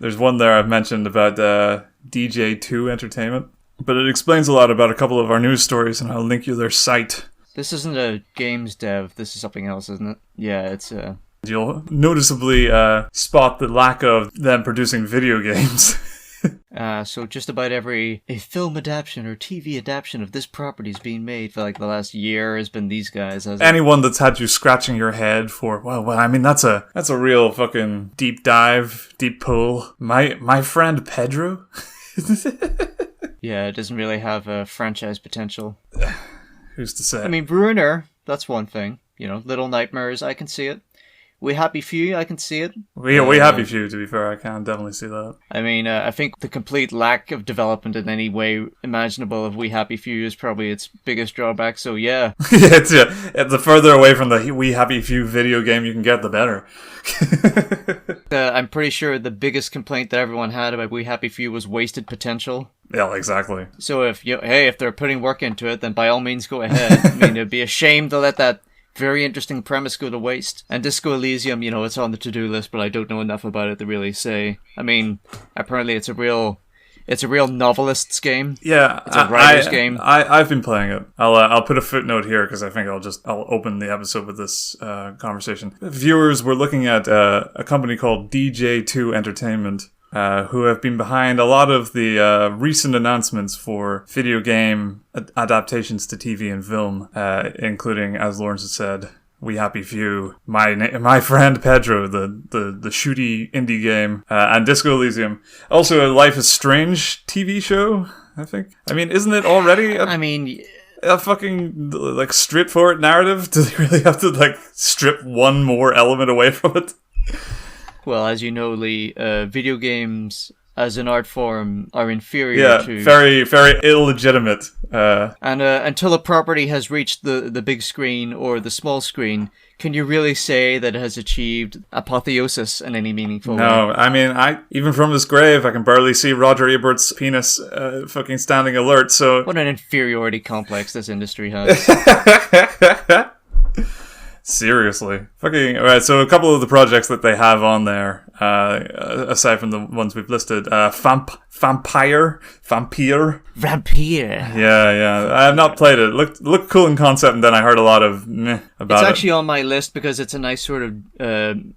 There's one there I've mentioned about DJ2 Entertainment, but it explains a lot about a couple of our news stories, and I'll link you their site. This isn't a games dev, this is something else, isn't it? Yeah, it's You'll noticeably spot the lack of them producing video games. So just about a film adaptation or TV adaptation of this property is being made for like the last year has been these guys. Anyone that's had you scratching your head for, well, I mean, that's a real fucking deep dive, deep pull. My friend Pedro? Yeah, it doesn't really have a franchise potential. Who's to say? I mean, Bruner, that's one thing. You know, Little Nightmares, I can see it. We Happy Few, I can see it. We Happy Few, to be fair, I can definitely see that. I mean, I think the complete lack of development in any way imaginable of We Happy Few is probably its biggest drawback, so yeah. The further away from the We Happy Few video game you can get, the better. I'm pretty sure the biggest complaint that everyone had about We Happy Few was wasted potential. Yeah, exactly. So if they're putting work into it, then by all means go ahead. I mean, it'd be a shame to let that very interesting premise go to waste. And Disco Elysium, you know, it's on the to-do list, but I don't know enough about it to really say. I mean, apparently it's a real novelist's game. Yeah, it's a writer's game. I've been playing it. I'll put a footnote here because I think I'll open the episode with this conversation. Viewers, we're looking at a company called DJ2 Entertainment, who have been behind a lot of the recent announcements for video game adaptations to TV and film, including, as Lawrence has said, We Happy Few, my friend Pedro, the shooty indie game, and Disco Elysium. Also, a Life is Strange TV show, I think. I mean, isn't it already a fucking, like, straightforward narrative? Do they really have to, like, strip one more element away from it? Well, as you know, Lee, video games as an art form are inferior to... Yeah, very, very illegitimate. And until a property has reached the big screen or the small screen, can you really say that it has achieved apotheosis in any meaningful way? No, I mean, even from this grave, I can barely see Roger Ebert's penis fucking standing alert, so... What an inferiority complex this industry has. Seriously. Fucking, alright, so a couple of the projects that they have on there, aside from the ones we've listed, Vampire. Yeah. I have not played it. Looked cool in concept, and then I heard a lot of meh about it. It's actually on my list because it's a nice sort of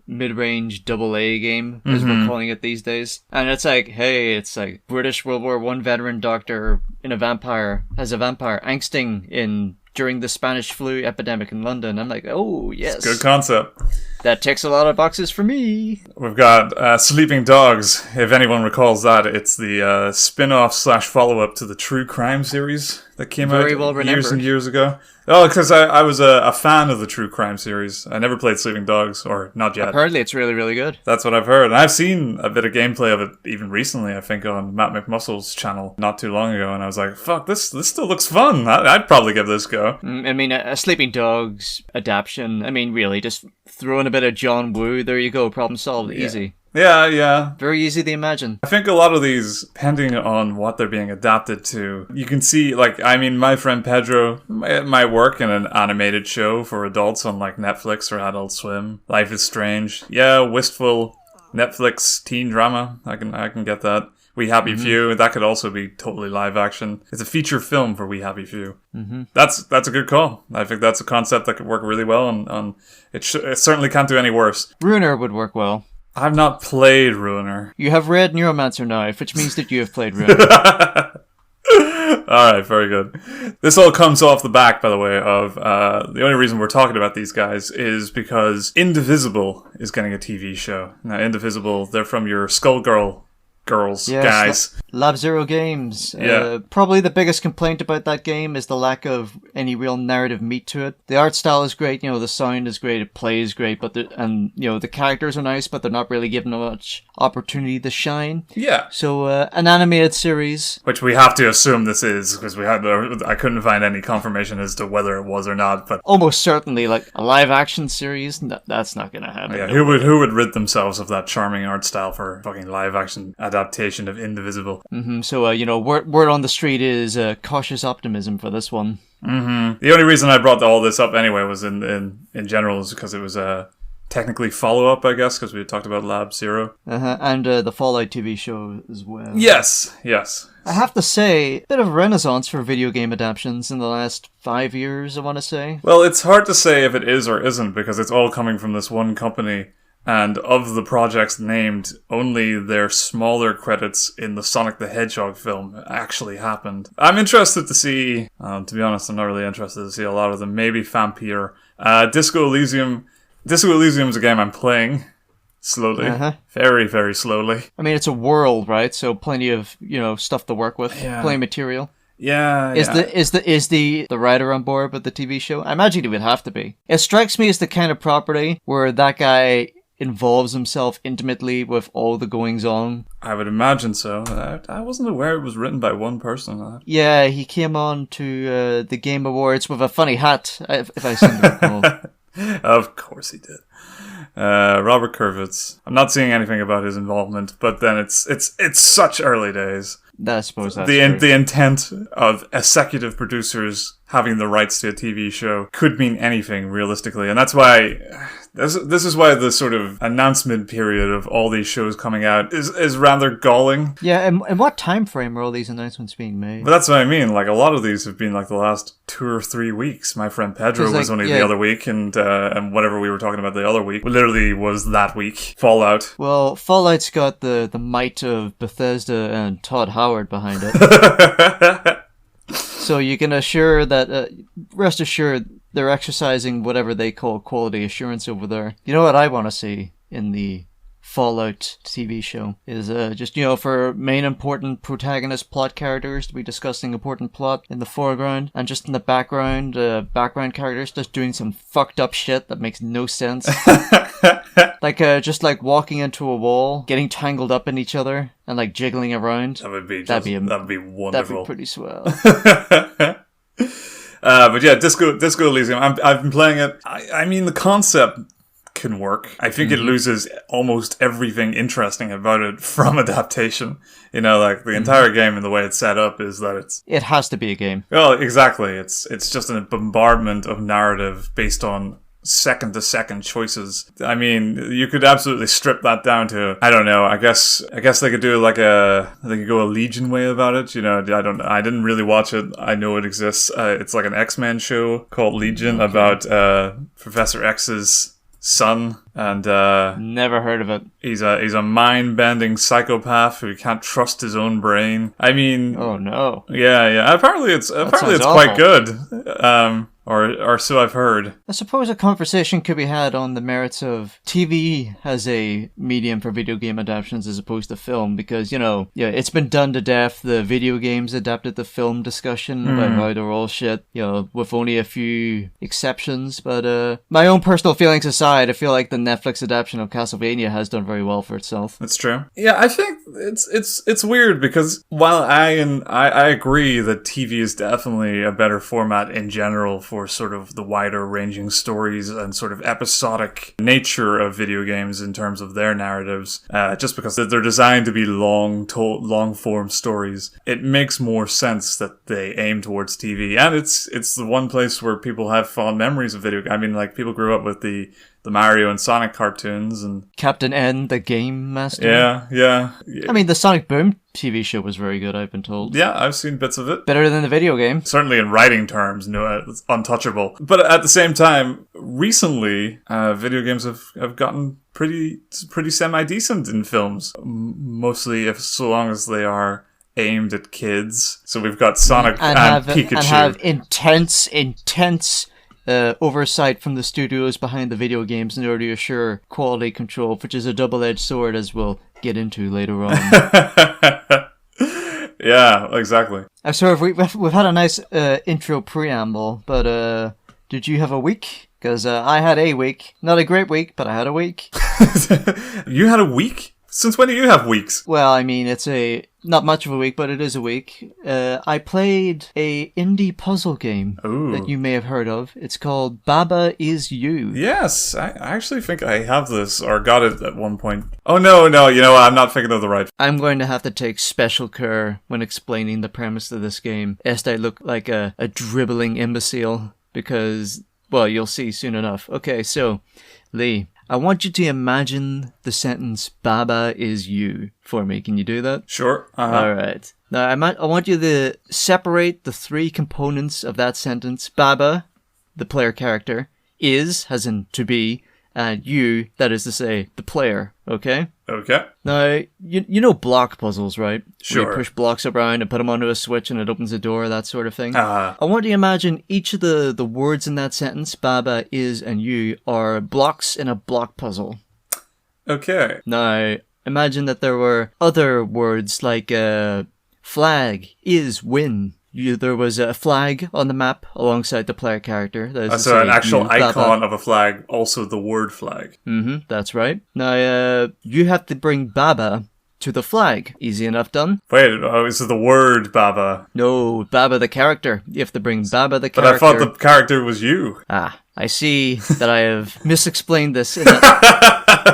mid-range AA game, as we're calling it these days. And it's like, hey, it's like British World War I veteran doctor as a vampire angsting during the Spanish flu epidemic in London. I'm like, oh, yes. It's a good concept. That ticks a lot of boxes for me. We've got Sleeping Dogs. If anyone recalls that, it's the spin-off / follow-up to the True Crime series that came out years and years ago. Oh, because I was a fan of the True Crime series. I never played Sleeping Dogs, or not yet. Apparently it's really, really good. That's what I've heard. And I've seen a bit of gameplay of it even recently, I think, on Matt McMuscle's channel not too long ago. And I was like, fuck, this still looks fun. I'd probably give this a go. I mean, a Sleeping Dogs adaptation, I mean, really, just throw in a bit of John Woo, there you go, problem solved, easy. Yeah. Very easy to imagine. I think a lot of these, depending on what they're being adapted to, you can see, like, I mean, my friend Pedro might work in an animated show for adults on, like, Netflix or Adult Swim. Life is Strange. Yeah, wistful Netflix teen drama. I can get that. We Happy Few, that could also be totally live action. It's a feature film for We Happy Few. That's a good call. I think that's a concept that could work really well, and it certainly can't do any worse. Ruiner would work well. I've not played Ruiner. You have read Neuromancer Knife, which means that you have played Ruiner. Alright, very good. This all comes off the back, by the way, of the only reason we're talking about these guys is because Indivisible is getting a TV show. Now, Indivisible, they're from your Skullgirl guys. Lab Zero Games. Probably the biggest complaint about that game is the lack of any real narrative meat to it. The art style is great, the sound is great, it plays great, but the characters are nice, but they're not really given much opportunity to shine. Yeah. So an animated series, which we have to assume this is, because I couldn't find any confirmation as to whether it was or not, but almost certainly, like a live action series, that's not gonna happen. Yeah, who would rid themselves of that charming art style for fucking live action adaptation of Indivisible? So word on the street is cautious optimism for this one. The only reason I brought all this up anyway was in general is because it was technically follow-up, I guess, because we had talked about Lab Zero. And the Fallout TV show as well. Yes. I have to say, a bit of a renaissance for video game adaptations in the last 5 years, I want to say. Well, it's hard to say if it is or isn't, because it's all coming from this one company. And of the projects named, only their smaller credits in the Sonic the Hedgehog film actually happened. I'm interested to see, to be honest, I'm not really interested to see a lot of them. Maybe Vampire. Disco Elysium. Disco Elysium is a game I'm playing. Slowly. Very, very slowly. I mean, it's a world, right? So plenty of, stuff to work with. Plenty of material. Yeah. Is the writer on board with the TV show? I imagine he would have to be. It strikes me as the kind of property where that guy involves himself intimately with all the goings on. I would imagine so. I wasn't aware it was written by one person. Yeah, he came on to the Game Awards with a funny hat, if I seem to recall. Of course he did. Robert Kurvitz. I'm not seeing anything about his involvement, but then it's such early days. I suppose that's the intent of executive producers having the rights to a TV show could mean anything realistically, and that's why this is why the sort of announcement period of all these shows coming out is rather galling. Yeah, and what time frame are all these announcements being made? But that's what I mean. Like, a lot of these have been like the last 2 or 3 weeks. My friend Pedro was only the other week, and whatever we were talking about the other week literally was that week. Fallout. Well, Fallout's got the might of Bethesda and Todd Howard behind it. So you can rest assured they're exercising whatever they call quality assurance over there. You know what I want to see in the Fallout TV show is just, for main important protagonist plot characters to be discussing important plot in the foreground, and just in the background characters just doing some fucked up shit that makes no sense. Just like walking into a wall, getting tangled up in each other, and like jiggling around. That'd be wonderful. That'd be pretty swell. But yeah, Disco Elysium. I've been playing it. I mean, the concept can work. I think it loses almost everything interesting about it from adaptation. Like the entire game and the way it's set up is that it has to be a game. Well, exactly. It's just a bombardment of narrative based on second-to-second choices. I mean, you could absolutely strip that down to, I don't know, I guess they could do they could go a Legion way about it. I didn't really watch it. I know it exists. It's like an X-Men show called Legion about Professor X's son, and never heard of it. He's a mind-bending psychopath who can't trust his own brain. I mean, oh no. Yeah. Apparently it's quite good. Or so I've heard. I suppose a conversation could be had on the merits of TV as a medium for video game adaptations as opposed to film, because, it's been done to death. The video games adapted the film discussion about how they're all shit, with only a few exceptions. But my own personal feelings aside, I feel like the Netflix adaptation of Castlevania has done very well for itself. That's true. Yeah, I think it's weird, because while I agree that TV is definitely a better format in general for sort of the wider ranging stories and sort of episodic nature of video games in terms of their narratives, just because they're designed to be long form stories, it makes more sense that they aim towards TV. And it's the one place where people have fond memories of video. I mean, like, people grew up with the Mario and Sonic cartoons and Captain N, the Game Master. Yeah. I mean, the Sonic Boom TV show was very good, I've been told. Yeah, I've seen bits of it. Better than the video game. Certainly in writing terms, it's untouchable. But at the same time, recently, video games have gotten pretty semi-decent in films. Mostly so long as they are aimed at kids. So we've got Sonic and Pikachu. And have intense oversight from the studios behind the video games in order to assure quality control, which is a double-edged sword, as we'll get into later on. Yeah, exactly. So we've had a nice intro preamble, but did you have a week? Because I had a week. Not a great week, but I had a week. You had a week? Since when do you have weeks? Well, I mean, it's not much of a week, but it is a week. I played a indie puzzle game that you may have heard of. It's called Baba Is You. Yes, I actually think I have this, or got it at one point. Oh, no, you know what? I'm not thinking of the right. I'm going to have to take special care when explaining the premise of this game, lest I look like a dribbling imbecile, because, well, you'll see soon enough. Okay, so, Lee, I want you to imagine the sentence "Baba is you" for me. Can you do that? Sure. All right. Now, I want you to separate the three components of that sentence. Baba, the player character, is, as in to be, and you, that is to say, the player. Okay? Okay. Now, you know block puzzles, right? Sure. Where you push blocks around and put them onto a switch and it opens a door, that sort of thing. Uh-huh. I want you to imagine each of the words in that sentence, Baba, is, and you, are blocks in a block puzzle. Okay. Now, imagine that there were other words like flag, is, win. There was a flag on the map alongside the player character. So an actual icon of a flag, also the word flag. Mm-hmm, that's right. Now, you have to bring Baba to the flag. Easy enough done. Wait, is it the word Baba? No, Baba the character. You have to bring Baba the character. But I thought the character was you. Ah, I see that I have misexplained this.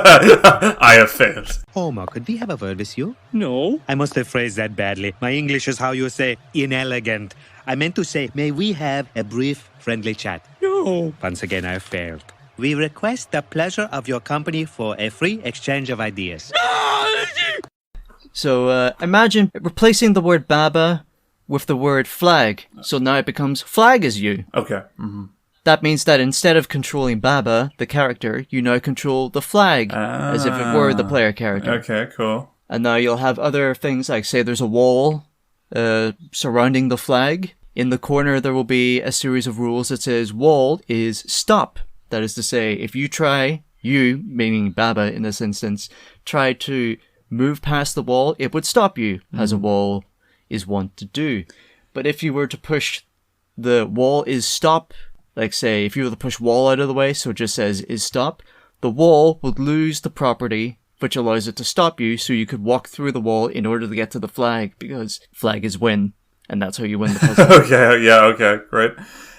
I have failed. Homer, could we have a word with you? No. I must have phrased that badly. My English is how you say inelegant. I meant to say, may we have a brief, friendly chat? No. Once again, I have failed. We request the pleasure of your company for a free exchange of ideas. So, imagine replacing the word Baba with the word flag. So now it becomes flag is you. Okay. Mm-hmm. That means that instead of controlling Baba, the character, you now control the flag as if it were the player character. Okay, cool. And now you'll have other things like, say, there's a wall surrounding the flag. In the corner, there will be a series of rules that says wall is stop. That is to say, if you try, you, meaning Baba in this instance, try to move past the wall, it would stop you, as a wall is wont to do. But if you were to push the wall is stop, like say, if you were to push wall out of the way, so it just says is stop, the wall would lose the property which allows it to stop you, so you could walk through the wall in order to get to the flag, because flag is win, and that's how you win the puzzle. Okay, yeah, okay, right.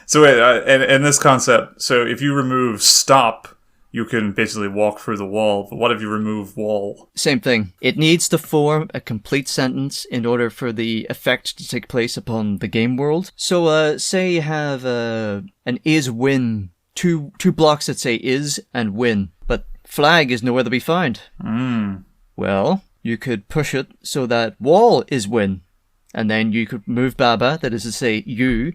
So wait, in this concept, so if you remove stop, you can basically walk through the wall, but what if you remove wall? Same thing. It needs to form a complete sentence in order for the effect to take place upon the game world. So, say you have an is-win, two blocks that say is and win, but flag is nowhere to be found. Well, you could push it so that wall is win, and then you could move Baba, that is to say you,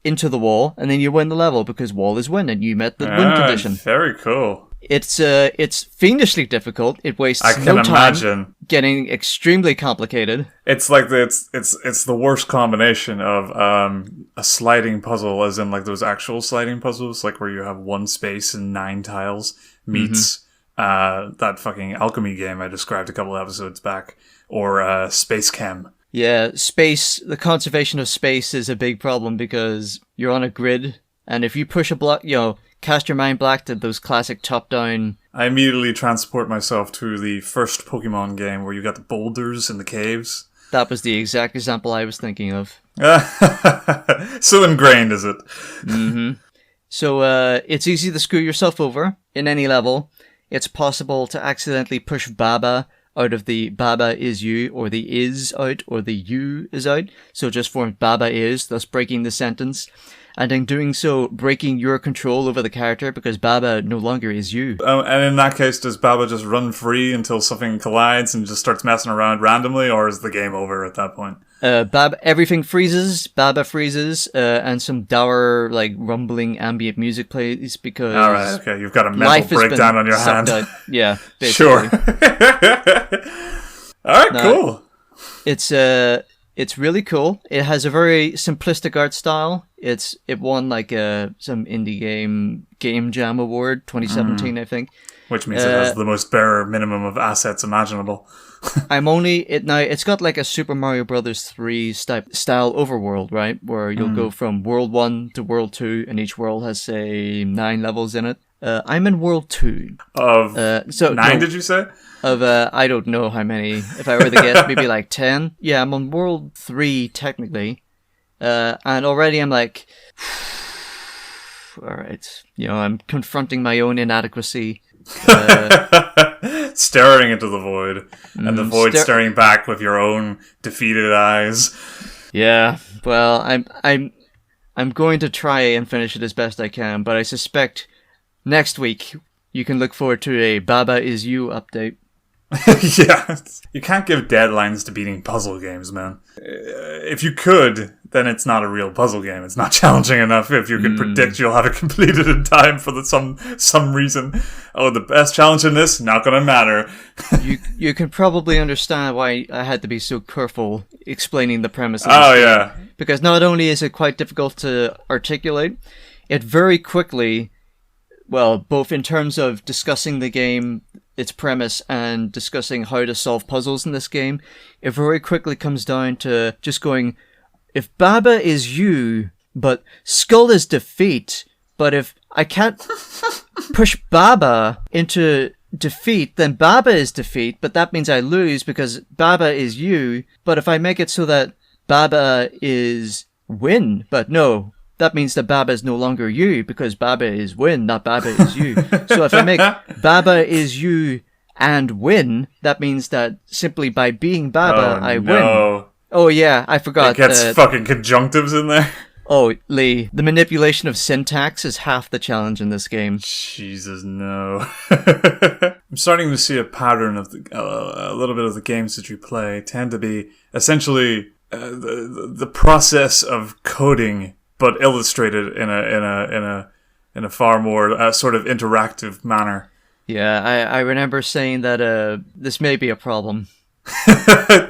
into the wall, and then you win the level because wall is win, and you met the win condition. Very cool. It's fiendishly difficult. It wastes I can no time imagine. Getting extremely complicated. It's like it's the worst combination of a sliding puzzle, as in like those actual sliding puzzles, like where you have one space and 9 tiles, meets that fucking alchemy game I described a couple episodes back, or Space Chem. Yeah, the conservation of space is a big problem because you're on a grid, and if you push a block, cast your mind back to those classic top-down... I immediately transport myself to the first Pokemon game where you got the boulders in the caves. That was the exact example I was thinking of. So ingrained, is it? Mm-hmm. So, it's easy to screw yourself over in any level. It's possible to accidentally push Baba out of the Baba is you, or the is out, or the you is out. So just formed Baba is, thus breaking the sentence. And in doing so, breaking your control over the character because Baba no longer is you. And in that case, does Baba just run free until something collides and just starts messing around randomly, or is the game over at that point? Everything freezes, Baba freezes, and some dour, rumbling ambient music plays because... Alright, okay, you've got a mental breakdown on your hand. Yeah, basically. Sure. Alright, cool. It's really cool. It has a very simplistic art style. It won some indie game jam award 2017, I think. Which means it has the most bare minimum of assets imaginable. It's got like a Super Mario Brothers 3 style overworld, right? Where you'll go from world 1 to world 2, and each world has, say, 9 levels in it. I'm in world 2. Of 9, did you say? I don't know how many. If I were to guess, maybe like 10. Yeah, I'm on world 3, technically. And already I'm like... Alright. I'm confronting my own inadequacy. Staring into the void. And the void staring back with your own defeated eyes. Yeah, well, I'm going to try and finish it as best I can, but I suspect next week You can look forward to a Baba Is You update. Yeah, you can't give deadlines to beating puzzle games, man. If you could, then it's not a real puzzle game. It's not challenging enough if you can predict you'll have it completed in time for some reason. Oh, the best challenge in this, not gonna matter. You can probably understand why I had to be so careful explaining the premise of this Oh, game. yeah. Because not only is it quite difficult to articulate, it very quickly, well, both in terms of discussing the game, its premise, and discussing how to solve puzzles in this game, it very quickly comes down to just going, if Baba is you, but Skull is defeat, but if I can't push Baba into defeat, then Baba is defeat, but that means I lose because Baba is you, but if I make it so that Baba is win, but no, that means that Baba is no longer you because Baba is win, not Baba is you. So if I make Baba is you and win, that means that simply by being Baba, I win. Oh yeah, I forgot. It gets fucking conjunctives in there. Oh, Lee, the manipulation of syntax is half the challenge in this game. Jesus, no. I'm starting to see a pattern of a little bit of the games that you play tend to be essentially the process of coding, but illustrated in a far more sort of interactive manner. Yeah, I remember saying that this may be a problem.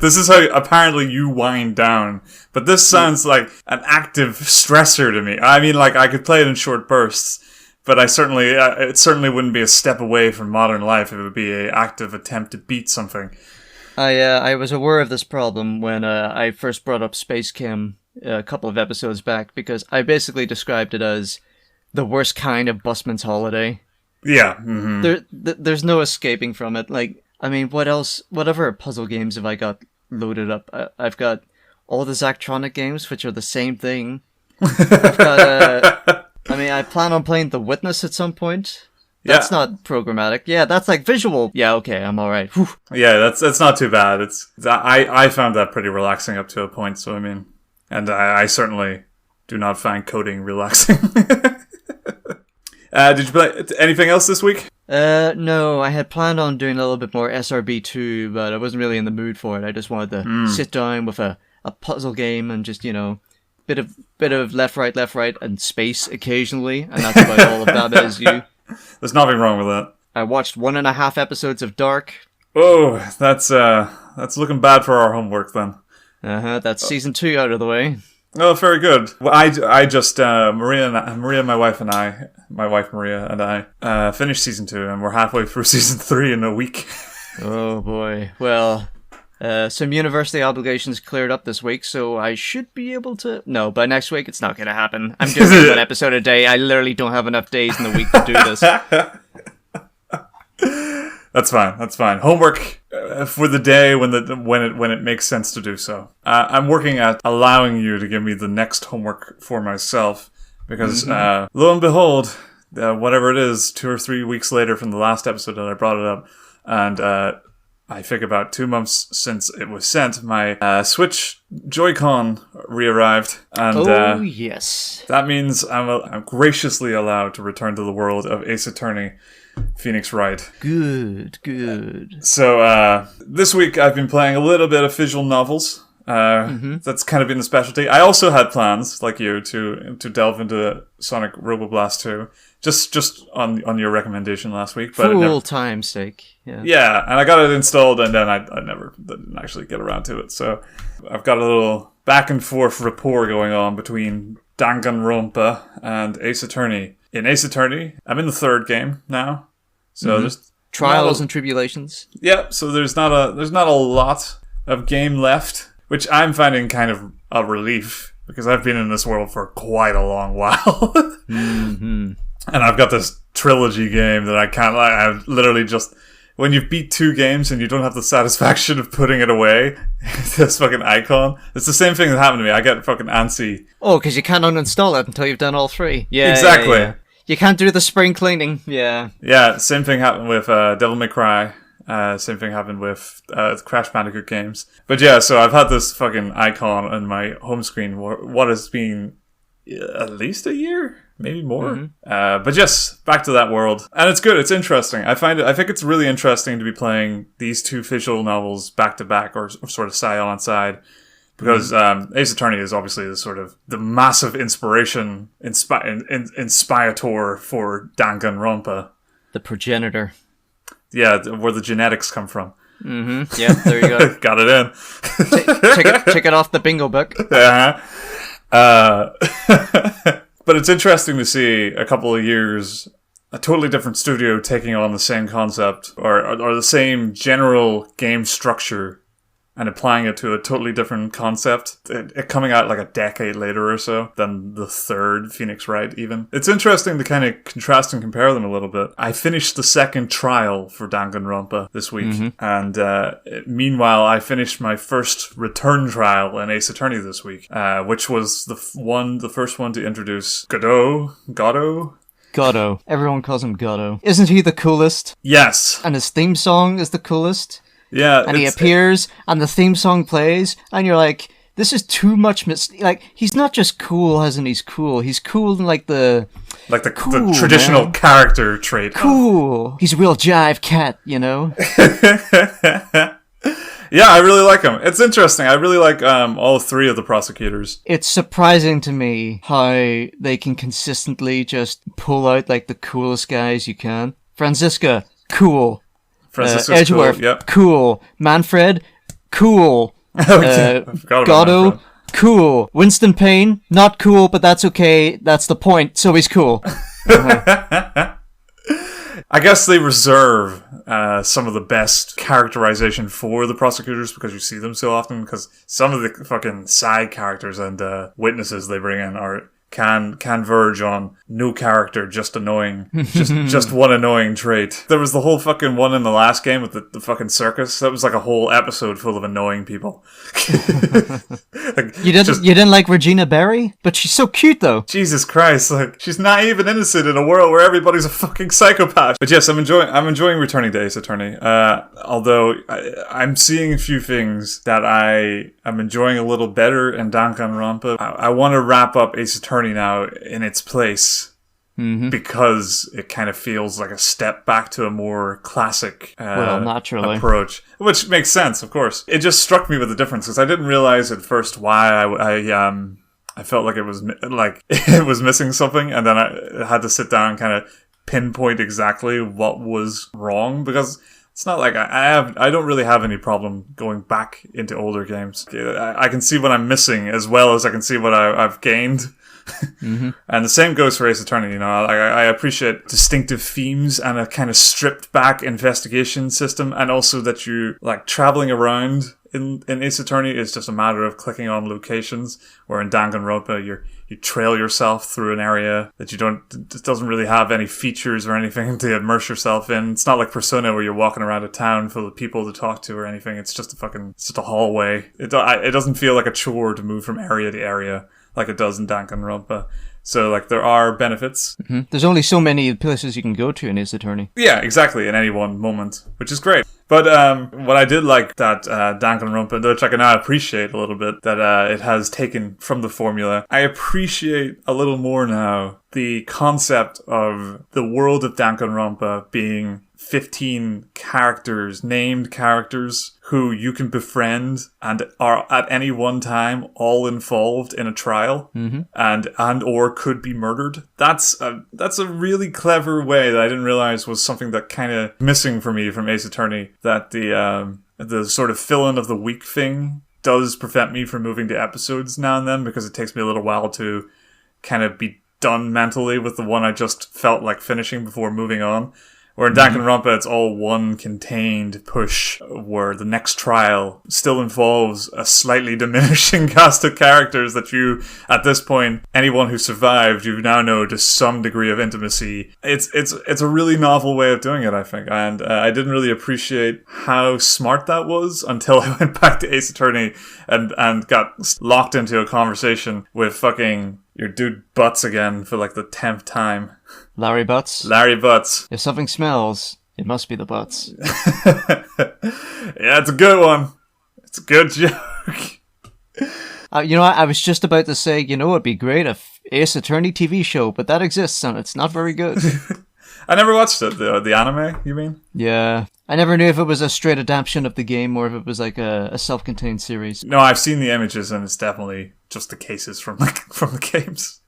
This is how apparently you wind down, but this sounds like an active stressor to me. I mean, like I could play it in short bursts, but it certainly wouldn't be a step away from modern life. It would be an active attempt to beat something. I was aware of this problem when I first brought up Space Chem a couple of episodes back, because I basically described it as the worst kind of busman's holiday. Yeah. Mm-hmm. There's no escaping from it. Like, I mean, what else? Whatever puzzle games have I got loaded up? I've got all the Zachtronic games, which are the same thing. I've got, I plan on playing The Witness at some point. That's not programmatic. Yeah, that's like visual. Yeah, okay, I'm alright. Yeah, that's not too bad. I found that pretty relaxing up to a point, so I mean, and I certainly do not find coding relaxing. Did you play anything else this week? No, I had planned on doing a little bit more SRB2, but I wasn't really in the mood for it. I just wanted to sit down with a puzzle game and just, bit of left, right, and space occasionally, and that's about all of Baba Is You. There's nothing wrong with that. I watched 1.5 episodes of Dark. Oh, that's looking bad for our homework then. That's season 2 out of the way. Oh, very good. Well, I just Maria, my wife Maria and I finished season 2, and we're halfway through season 3 in a week. Oh boy. Well, some university obligations cleared up this week, so I should be able to. No, by next week it's not going to happen. I'm doing one episode a day. I literally don't have enough days in the week to do this. That's fine. Homework for the day when it makes sense to do so. I'm working at allowing you to give me the next homework for myself, because lo and behold, whatever it is, 2 or 3 weeks later from the last episode that I brought it up, and I think about 2 months since it was sent, my Switch Joy-Con re-arrived, and yes, that means I'm graciously allowed to return to the world of Ace Attorney Phoenix Wright. Good. So this week I've been playing a little bit of visual novels. That's kind of been the specialty. I also had plans, like you, to delve into Sonic Roboblast 2, just on your recommendation last week. But for old time's sake. Yeah, and I got it installed, and then I never didn't actually get around to it. So I've got a little back and forth rapport going on between Danganronpa and Ace Attorney. In Ace Attorney, I'm in the 3rd game now, so there's trials and tribulations. Yeah, so there's not a lot of game left, which I'm finding kind of a relief, because I've been in this world for quite a long while. And I've got this trilogy game that I've literally just, when you've beat 2 games and you don't have the satisfaction of putting it away, this fucking icon, it's the same thing that happened to me. I get fucking antsy. Oh, because you can't uninstall it until you've done all 3. Yeah, exactly. Yeah. You can't do the spring cleaning. Yeah. Yeah, same thing happened with Devil May Cry. Same thing happened with Crash Bandicoot games. But yeah, so I've had this fucking icon on my home screen what has been at least a year? maybe more. But yes, back to that world. And it's good. It's interesting. I think it's really interesting to be playing these two visual novels back to back or sort of side on side. Because Ace Attorney is obviously the massive inspiration, inspirator for Danganronpa. The progenitor. Yeah, where the genetics come from. Mm-hmm. Yeah, there you go. Got it in. Check it off the bingo book. But it's interesting to see a couple of years, a totally different studio taking on the same concept or the same general game structure and applying it to a totally different concept. It coming out like a decade later or so than the third Phoenix Wright even. It's interesting to kind of contrast and compare them a little bit. I finished the second trial for Danganronpa this week. And meanwhile, I finished my first return trial in Ace Attorney this week, which was the first one to introduce Godot. Everyone calls him Godot. Isn't he the coolest? Yes. And his theme song is the coolest. Yeah, and he appears, and the theme song plays, and you're like, this is too much. He's not just cool, as in he's cool. He's cool in the traditional character trait. Cool. He's a real jive cat, you know. Yeah, I really like him. It's interesting. I really like all three of the prosecutors. It's surprising to me how they can consistently just pull out like the coolest guys you can. Franziska, cool. Edgeworth, cool. Yep. Cool. Manfred, cool. Godot, cool. Winston Payne, not cool, but that's okay. That's the point. So he's cool. I guess they reserve some of the best characterization for the prosecutors because you see them so often. Because some of the fucking side characters and witnesses they bring in can verge on no character, just annoying. just one annoying trait. There was the whole fucking one in the last game with the fucking circus. That was like a whole episode full of annoying people. You didn't like Regina Berry? But she's so cute though. Jesus Christ, like she's naive and innocent in a world where everybody's a fucking psychopath. But yes, I'm enjoying returning to Ace Attorney. Although I'm seeing a few things that I am enjoying a little better in Danganronpa. I want to wrap up Ace Attorney now in its place because it kind of feels like a step back to a more classic naturally approach, which makes sense, of course. It just struck me with the difference because I didn't realize at first why I felt like it was missing something, and then I had to sit down and kind of pinpoint exactly what was wrong because it's not like I don't really have any problem going back into older games. I can see what I'm missing as well as I can see what I've gained. And the same goes for Ace Attorney. You know, I appreciate distinctive themes and a kind of stripped back investigation system, and also that you like traveling around in Ace Attorney is just a matter of clicking on locations, where in Danganronpa you trail yourself through an area that it doesn't really have any features or anything to immerse yourself in. It's not like Persona where you're walking around a town full of people to talk to or anything. It's just a hallway. It doesn't feel like a chore to move from area to area like it does in Danganronpa. So, like, there are benefits. There's only so many places you can go to in Ace Attorney. Yeah, exactly, in any one moment, which is great. But what I did like that Danganronpa, which I can now appreciate a little bit, that it has taken from the formula, I appreciate a little more now the concept of the world of Danganronpa being 15 named characters who you can befriend and are at any one time all involved in a trial and or could be murdered. That's a really clever way that I didn't realize was something that kind of missing for me from Ace Attorney, that the sort of fill-in of the week thing does prevent me from moving to episodes now and then because it takes me a little while to kind of be done mentally with the one I just felt like finishing before moving on. Where in Danganronpa, it's all one contained push, where the next trial still involves a slightly diminishing cast of characters that you, at this point, anyone who survived, you now know to some degree of intimacy. It's a really novel way of doing it, I think, and I didn't really appreciate how smart that was until I went back to Ace Attorney and got locked into a conversation with fucking your dude Butts again for like the 10th time. Larry Butts? Larry Butts. If something smells, it must be the Butts. Yeah, it's a good one. It's a good joke. I was just about to say, it'd be great if Ace Attorney TV show, but that exists and it's not very good. I never watched it. The anime, you mean? Yeah. I never knew if it was a straight adaptation of the game or if it was like a self-contained series. No, I've seen the images and it's definitely just the cases from the games.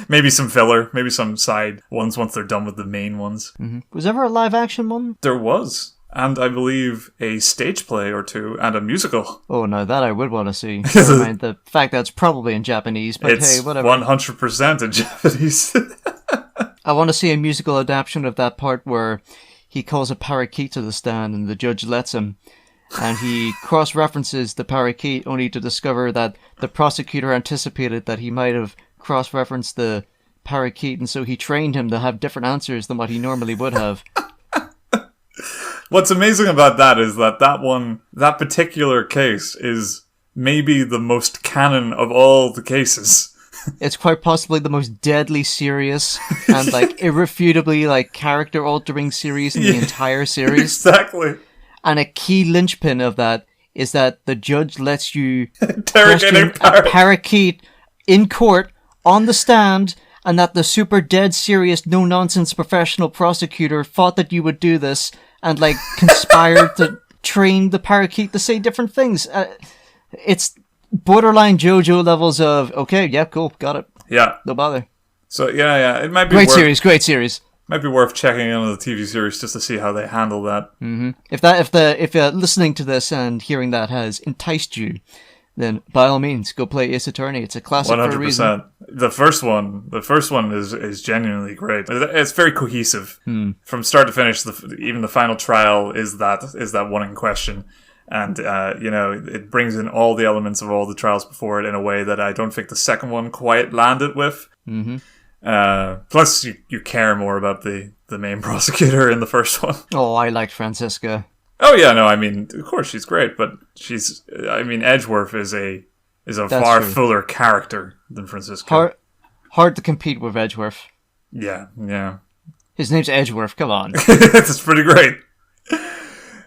Maybe some filler, maybe some side ones once they're done with the main ones. Mm-hmm. Was there ever a live-action one? There was. And I believe a stage play or two and a musical. Oh, no, that I would want to see. Never mind the fact that it's probably in Japanese, but it's hey, whatever. 100% in Japanese. I want to see a musical adaptation of that part where he calls a parakeet to the stand and the judge lets him. And he cross-references the parakeet only to discover that the prosecutor anticipated that he might have cross-referenced the parakeet, and so he trained him to have different answers than what he normally would have. What's amazing about that is that particular case is maybe the most canon of all the cases. It's quite possibly the most deadly serious and like irrefutably like character altering series in the entire series. Exactly. And a key linchpin of that is that the judge lets you interrogate a parakeet in court on the stand, and that the super dead serious no nonsense professional prosecutor thought that you would do this and like conspired to train the parakeet to say different things. It's borderline JoJo levels of, okay, yeah, cool, got it. Yeah. No bother. So, yeah, it might be great series. Might be worth checking in on the TV series just to see how they handle that. Mm-hmm. If listening to this and hearing that has enticed you, then by all means, go play Ace Attorney. It's a classic 100%. For a reason. The first one is genuinely great. It's very cohesive from start to finish. Even the final trial is that one in question, and it brings in all the elements of all the trials before it in a way that I don't think the second one quite landed with. Mm-hmm. Plus, you care more about the main prosecutor in the first one. Oh, I liked Franziska. Oh yeah, no, I mean, of course she's great, but Edgeworth is a far fuller character than Franziska. Hard to compete with Edgeworth. Yeah. His name's Edgeworth. Come on. It's pretty great.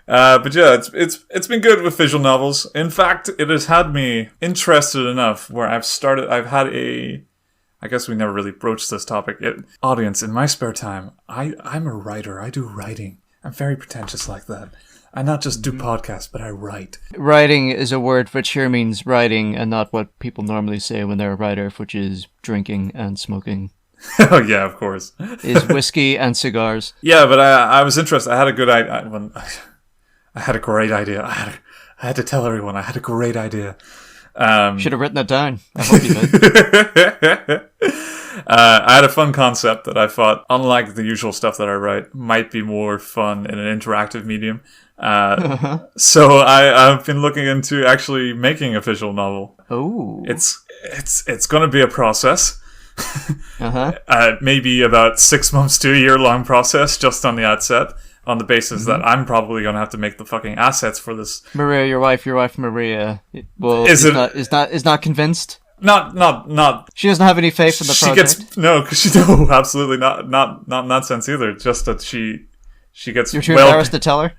But yeah, it's been good with visual novels. In fact, it has had me interested enough where I guess we never really broached this topic. Audience, in my spare time, I'm a writer. I do writing. I'm very pretentious like that. I not just do podcasts, but I write. Writing is a word which here means writing and not what people normally say when they're a writer, which is drinking and smoking. Oh, yeah, of course. Is whiskey and cigars. Yeah, but I was interested. I had a good idea. I had a great idea. I had to tell everyone I had a great idea. Should have written it down. I hope you did. I had a fun concept that I thought, unlike the usual stuff that I write, might be more fun in an interactive medium. So I've been looking into actually making a visual novel. Oh, it's going to be a process. Uh-huh. Maybe about 6 months to a year long process, just on the outset, on the basis that I'm probably going to have to make the fucking assets for this. Maria, your wife Maria, is not convinced. Not. She doesn't have any faith in the project. No, absolutely not in that sense either. Just that she gets. You're too embarrassed to tell her.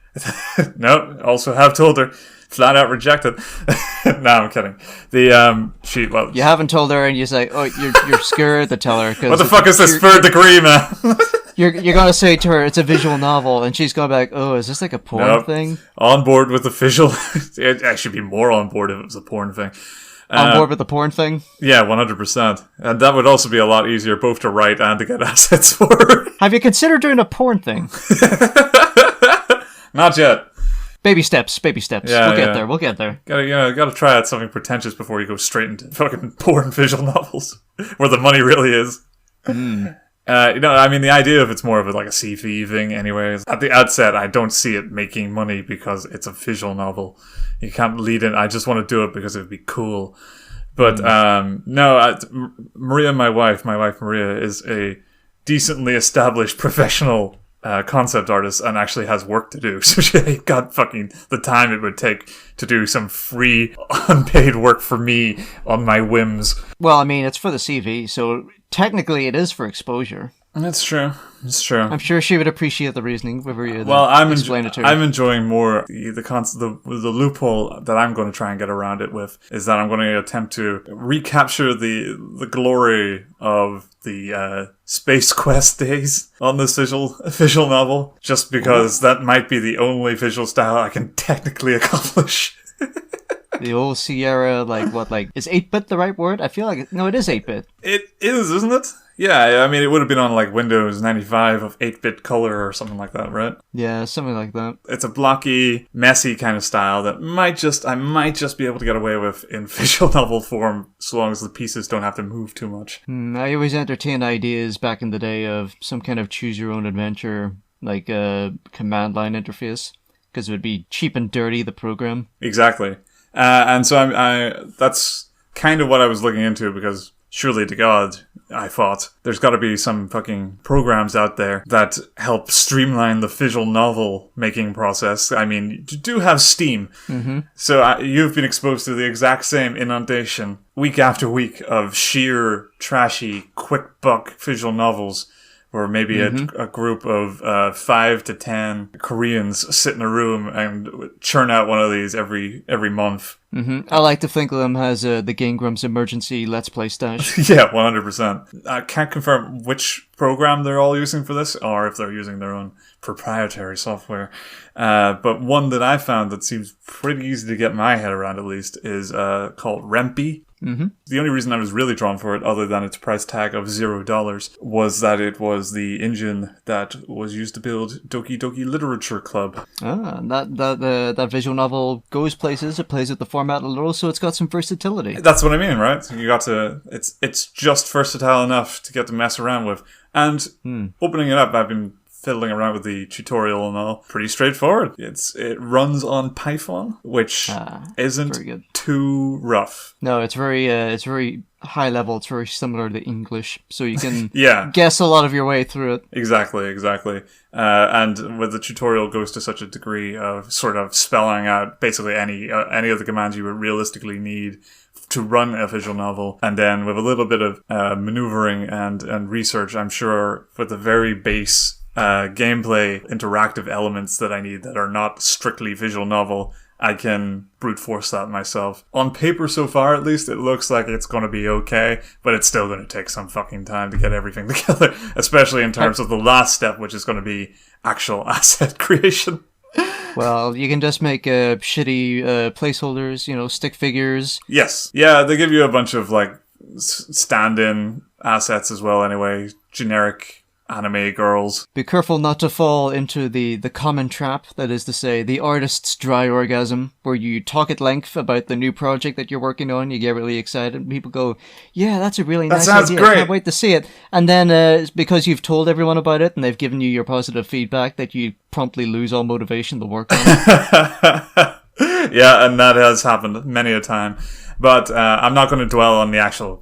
No, also have told her, flat out rejected. No, I'm kidding. You haven't told her, and you're like, oh, you're scared to tell her. What the fuck is this third degree, man? You're gonna say to her it's a visual novel, and she's gonna be like, oh, is this like a porn thing? On board with the visual. I should be more on board if it was a porn thing. On board with the porn thing? Yeah, 100%. And that would also be a lot easier both to write and to get assets for. Have you considered doing a porn thing? Not yet. Baby steps. Yeah, we'll get there. Gotta try out something pretentious before you go straight into fucking porn visual novels, where the money really is. The idea of it's more of a CV thing anyways. At the outset, I don't see it making money because it's a visual novel. You can't lead in. I just want to do it because it would be cool. But, Maria, my wife Maria, is a decently established professional concept artist and actually has work to do. So she got fucking the time it would take to do some free, unpaid work for me on my whims. Well, I mean, it's for the CV, so technically it is for exposure. That's true. It's true. I'm sure she would appreciate the reasoning if we were you. Well, I'm I'm enjoying more the loophole that I'm going to try and get around it with is that I'm going to attempt to recapture the glory of the Space Quest days on this visual novel, just because that might be the only visual style I can technically accomplish. The old Sierra, is 8-bit the right word? I feel like, no, it is 8-bit. It is, isn't it? Yeah, I mean, it would have been on like Windows 95 of 8-bit color or something like that, right? Yeah, something like that. It's a blocky, messy kind of style that I might just be able to get away with in visual novel form, so long as the pieces don't have to move too much. I always entertained ideas back in the day of some kind of choose-your-own-adventure, like a command line interface, because it would be cheap and dirty, the program. Exactly. And so that's kind of what I was looking into, because surely to God, I thought, there's got to be some fucking programs out there that help streamline the visual novel making process. I mean, you do have Steam. Mm-hmm. So you've been exposed to the exact same inundation week after week of sheer, trashy, quick buck visual novels. Or maybe a group of 5 to 10 Koreans sit in a room and churn out one of these every month. Mm-hmm. I like to think of them as the Game Grumps emergency Let's Play stash. Yeah, 100%. I can't confirm which program they're all using for this, or if they're using their own proprietary software. But one that I found that seems pretty easy to get my head around, at least, is called Ren'Py. Mm-hmm. The only reason I was really drawn for it, other than its price tag of $0, was that it was the engine that was used to build Doki Doki Literature Club. That visual novel goes places. It plays with the format a little, so it's got some versatility. That's what I mean, right? It's just versatile enough to get to mess around with. And opening it up, I've been fiddling around with the tutorial and all. Pretty straightforward. It runs on Python, which isn't too rough. No, it's very high level. It's very similar to English, so you can guess a lot of your way through it. Exactly. And with the tutorial goes to such a degree of sort of spelling out basically any of the commands you would realistically need to run a visual novel, and then with a little bit of maneuvering and research, I'm sure with the very base gameplay interactive elements that I need that are not strictly visual novel, I can brute force that myself. On paper so far, at least, it looks like it's going to be okay, but it's still going to take some fucking time to get everything together, especially in terms of the last step, which is going to be actual asset creation. Well, you can just make shitty placeholders, stick figures. Yes. Yeah, they give you a bunch of, stand-in assets as well anyway. Generic anime girls. Be careful not to fall into the common trap, that is to say, the artist's dry orgasm, where you talk at length about the new project that you're working on, you get really excited, and people go, yeah, that's a really nice idea, great. I can't wait to see it. And then, because you've told everyone about it, and they've given you your positive feedback, that you promptly lose all motivation to work on it. Yeah, and that has happened many a time. But I'm not going to dwell on the actual,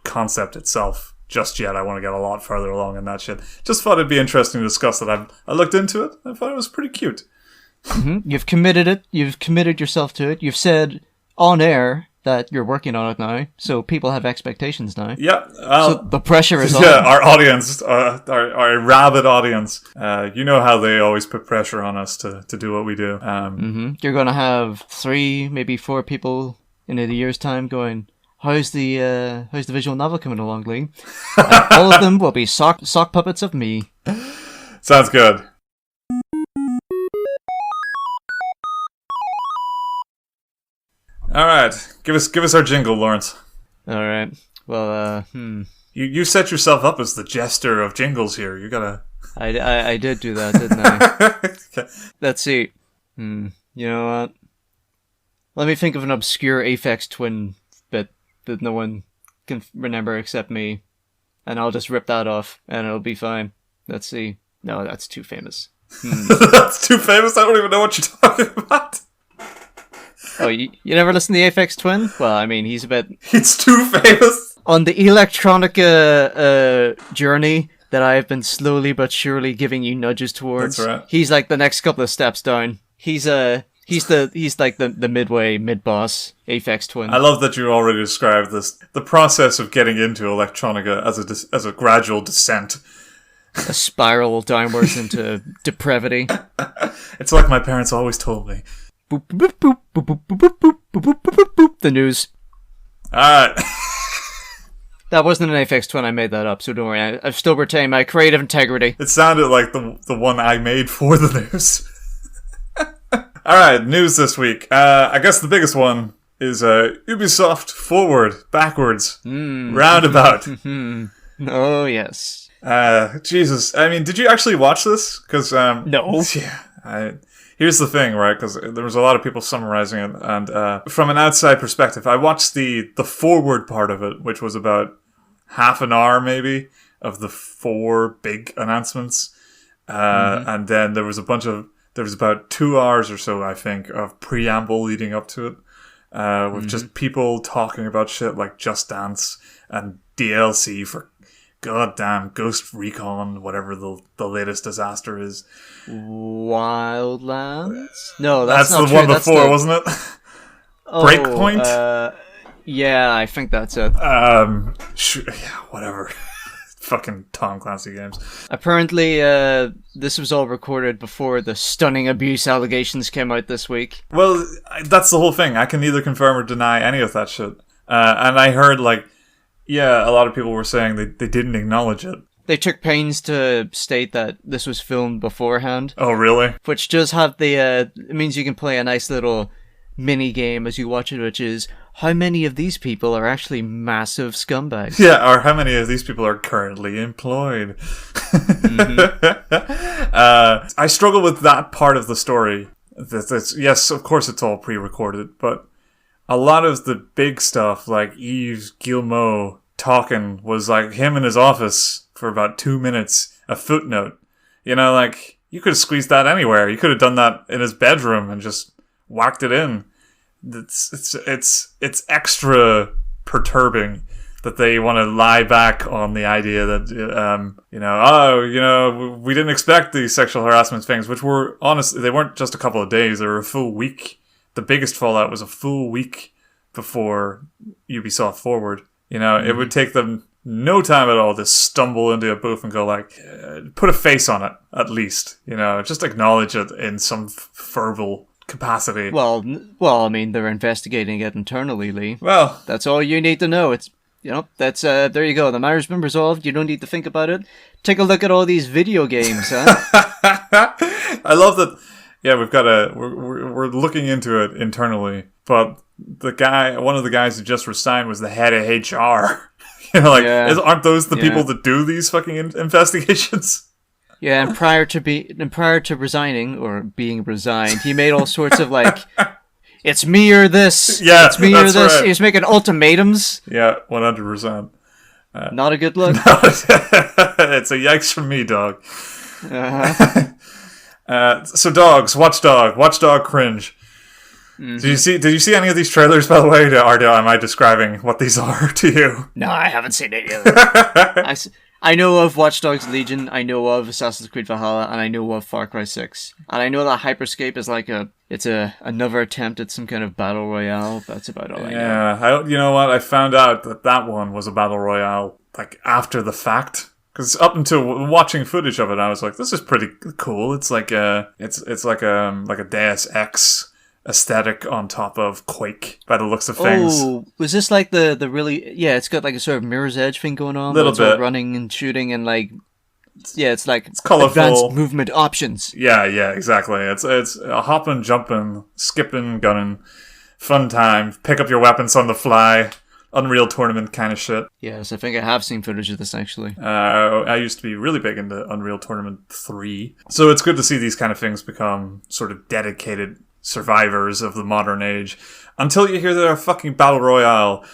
concept itself just yet. I want to get a lot further along in that shit. Just thought it'd be interesting to discuss that. I looked into it. I thought it was pretty cute. Mm-hmm. You've committed it. You've committed yourself to it. You've said on air that you're working on it now, so people have expectations now. Yeah. So the pressure is on. Yeah, our audience, our rabid audience, you know how they always put pressure on us to do what we do. You're going to have 3, maybe 4 people in a year's time going, How's the visual novel coming along, Lee? All of them will be sock puppets of me. Sounds good. All right, give us our jingle, Lawrence. All right. Well, You set yourself up as the jester of jingles here. You gotta. I did do that, didn't I? Okay. Let's see. You know what? Let me think of an obscure Aphex Twin bit that no one can remember except me, and I'll just rip that off, and it'll be fine. Let's see. No, that's too famous. That's too famous? I don't even know what you're talking about. Oh, you never listened to the Aphex Twin? Well, I mean, he's a bit... It's too famous? On the electronica journey that I have been slowly but surely giving you nudges towards. That's right. He's like the next couple of steps down. He's like the midway, mid-boss Aphex Twin. I love that you already described this. The process of getting into electronica as a gradual descent. a spiral downwards into depravity. It's like my parents always told me. Boop, boop, boop, boop, boop, boop, boop, boop, boop, boop, boop, boop. The news. Alright. That wasn't an Aphex Twin, I made that up, so don't worry. I've still retained my creative integrity. It sounded like the one I made for the news. Alright, news this week. I guess the biggest one is Ubisoft Forward, backwards, Roundabout. Oh, yes. Jesus. I mean, did you actually watch this? Because, No. Yeah, here's the thing, right? Because there was a lot of people summarizing it, and from an outside perspective, I watched the forward part of it, which was about half an hour, maybe, of the 4 big announcements. And then there was about 2 hours or so, I think, of preamble leading up to it. With just people talking about shit like Just Dance and DLC for goddamn Ghost Recon, whatever the latest disaster is. Wildlands? No, that's not the true. one before, wasn't it? Breakpoint? Yeah, I think that's it. Yeah, whatever. Fucking Tom Clancy games. Apparently, this was all recorded before the stunning abuse allegations came out this week. Well, that's the whole thing. I can neither confirm or deny any of that shit. And I heard, like, yeah, a lot of people were saying they didn't acknowledge it. They took pains to state that this was filmed beforehand. Oh, really? Which does have the, it means you can play a nice little mini game as you watch it, which is how many of these people are actually massive scumbags. Yeah, or how many of these people are currently employed. I struggle with that part of the story. Yes, of course it's all pre-recorded, but a lot of the big stuff, like Yves Guillemot talking, was like him in his office for about 2 minutes, a footnote. You know, like, you could have squeezed that anywhere. You could have done that in his bedroom and just whacked it in. It's extra perturbing that they want to lie back on the idea that, we didn't expect these sexual harassment things, which were, honestly, they weren't just a couple of days, they were a full week. The biggest fallout was a full week before Ubisoft Forward. You know, it would take them no time at all to stumble into a booth and go like, put a face on it, at least. You know, just acknowledge it in some verbal capacity. Well, I mean, they're investigating it internally, Lee. Well, that's all you need to know. It's, that's, there you go. The matter's been resolved. You don't need to think about it. Take a look at all these video games, huh? I love that. Yeah, we're looking into it internally, but one of the guys who just resigned was the head of HR. You know, like, aren't those the people that do these fucking investigations? Yeah, and prior to resigning or being resigned, he made all sorts of like, it's me or this. Yeah, it's me or this. Right. He was making ultimatums. Yeah, 100%. Not a good look. It's a yikes from me, dog. So dogs, Watch Dog Cringe. Mm-hmm. Did you see any of these trailers, by the way, or am I describing what these are to you? No, I haven't seen it yet. I know of Watch Dogs Legion, I know of Assassin's Creed Valhalla, and I know of Far Cry 6. And I know that Hyperscape is like another attempt at some kind of battle royale. That's about all I know. Yeah, you know what? I found out that one was a battle royale, like, after the fact. Because up until watching footage of it, I was like, "This is pretty cool." It's like it's like a Deus Ex aesthetic on top of Quake, by the looks of things. Oh, was this like the really? Yeah, it's got like a sort of Mirror's Edge thing going on. Little bit, running and shooting and like, yeah, it's like it's colorful advanced movement options. Yeah, exactly. It's a hopping, jumping, skipping, gunning, fun time. Pick up your weapons on the fly. Unreal Tournament kind of shit. Yes, I think I have seen footage of this, actually. I used to be really big into Unreal Tournament 3. So it's good to see these kind of things become sort of dedicated survivors of the modern age. Until you hear they're a fucking battle royale,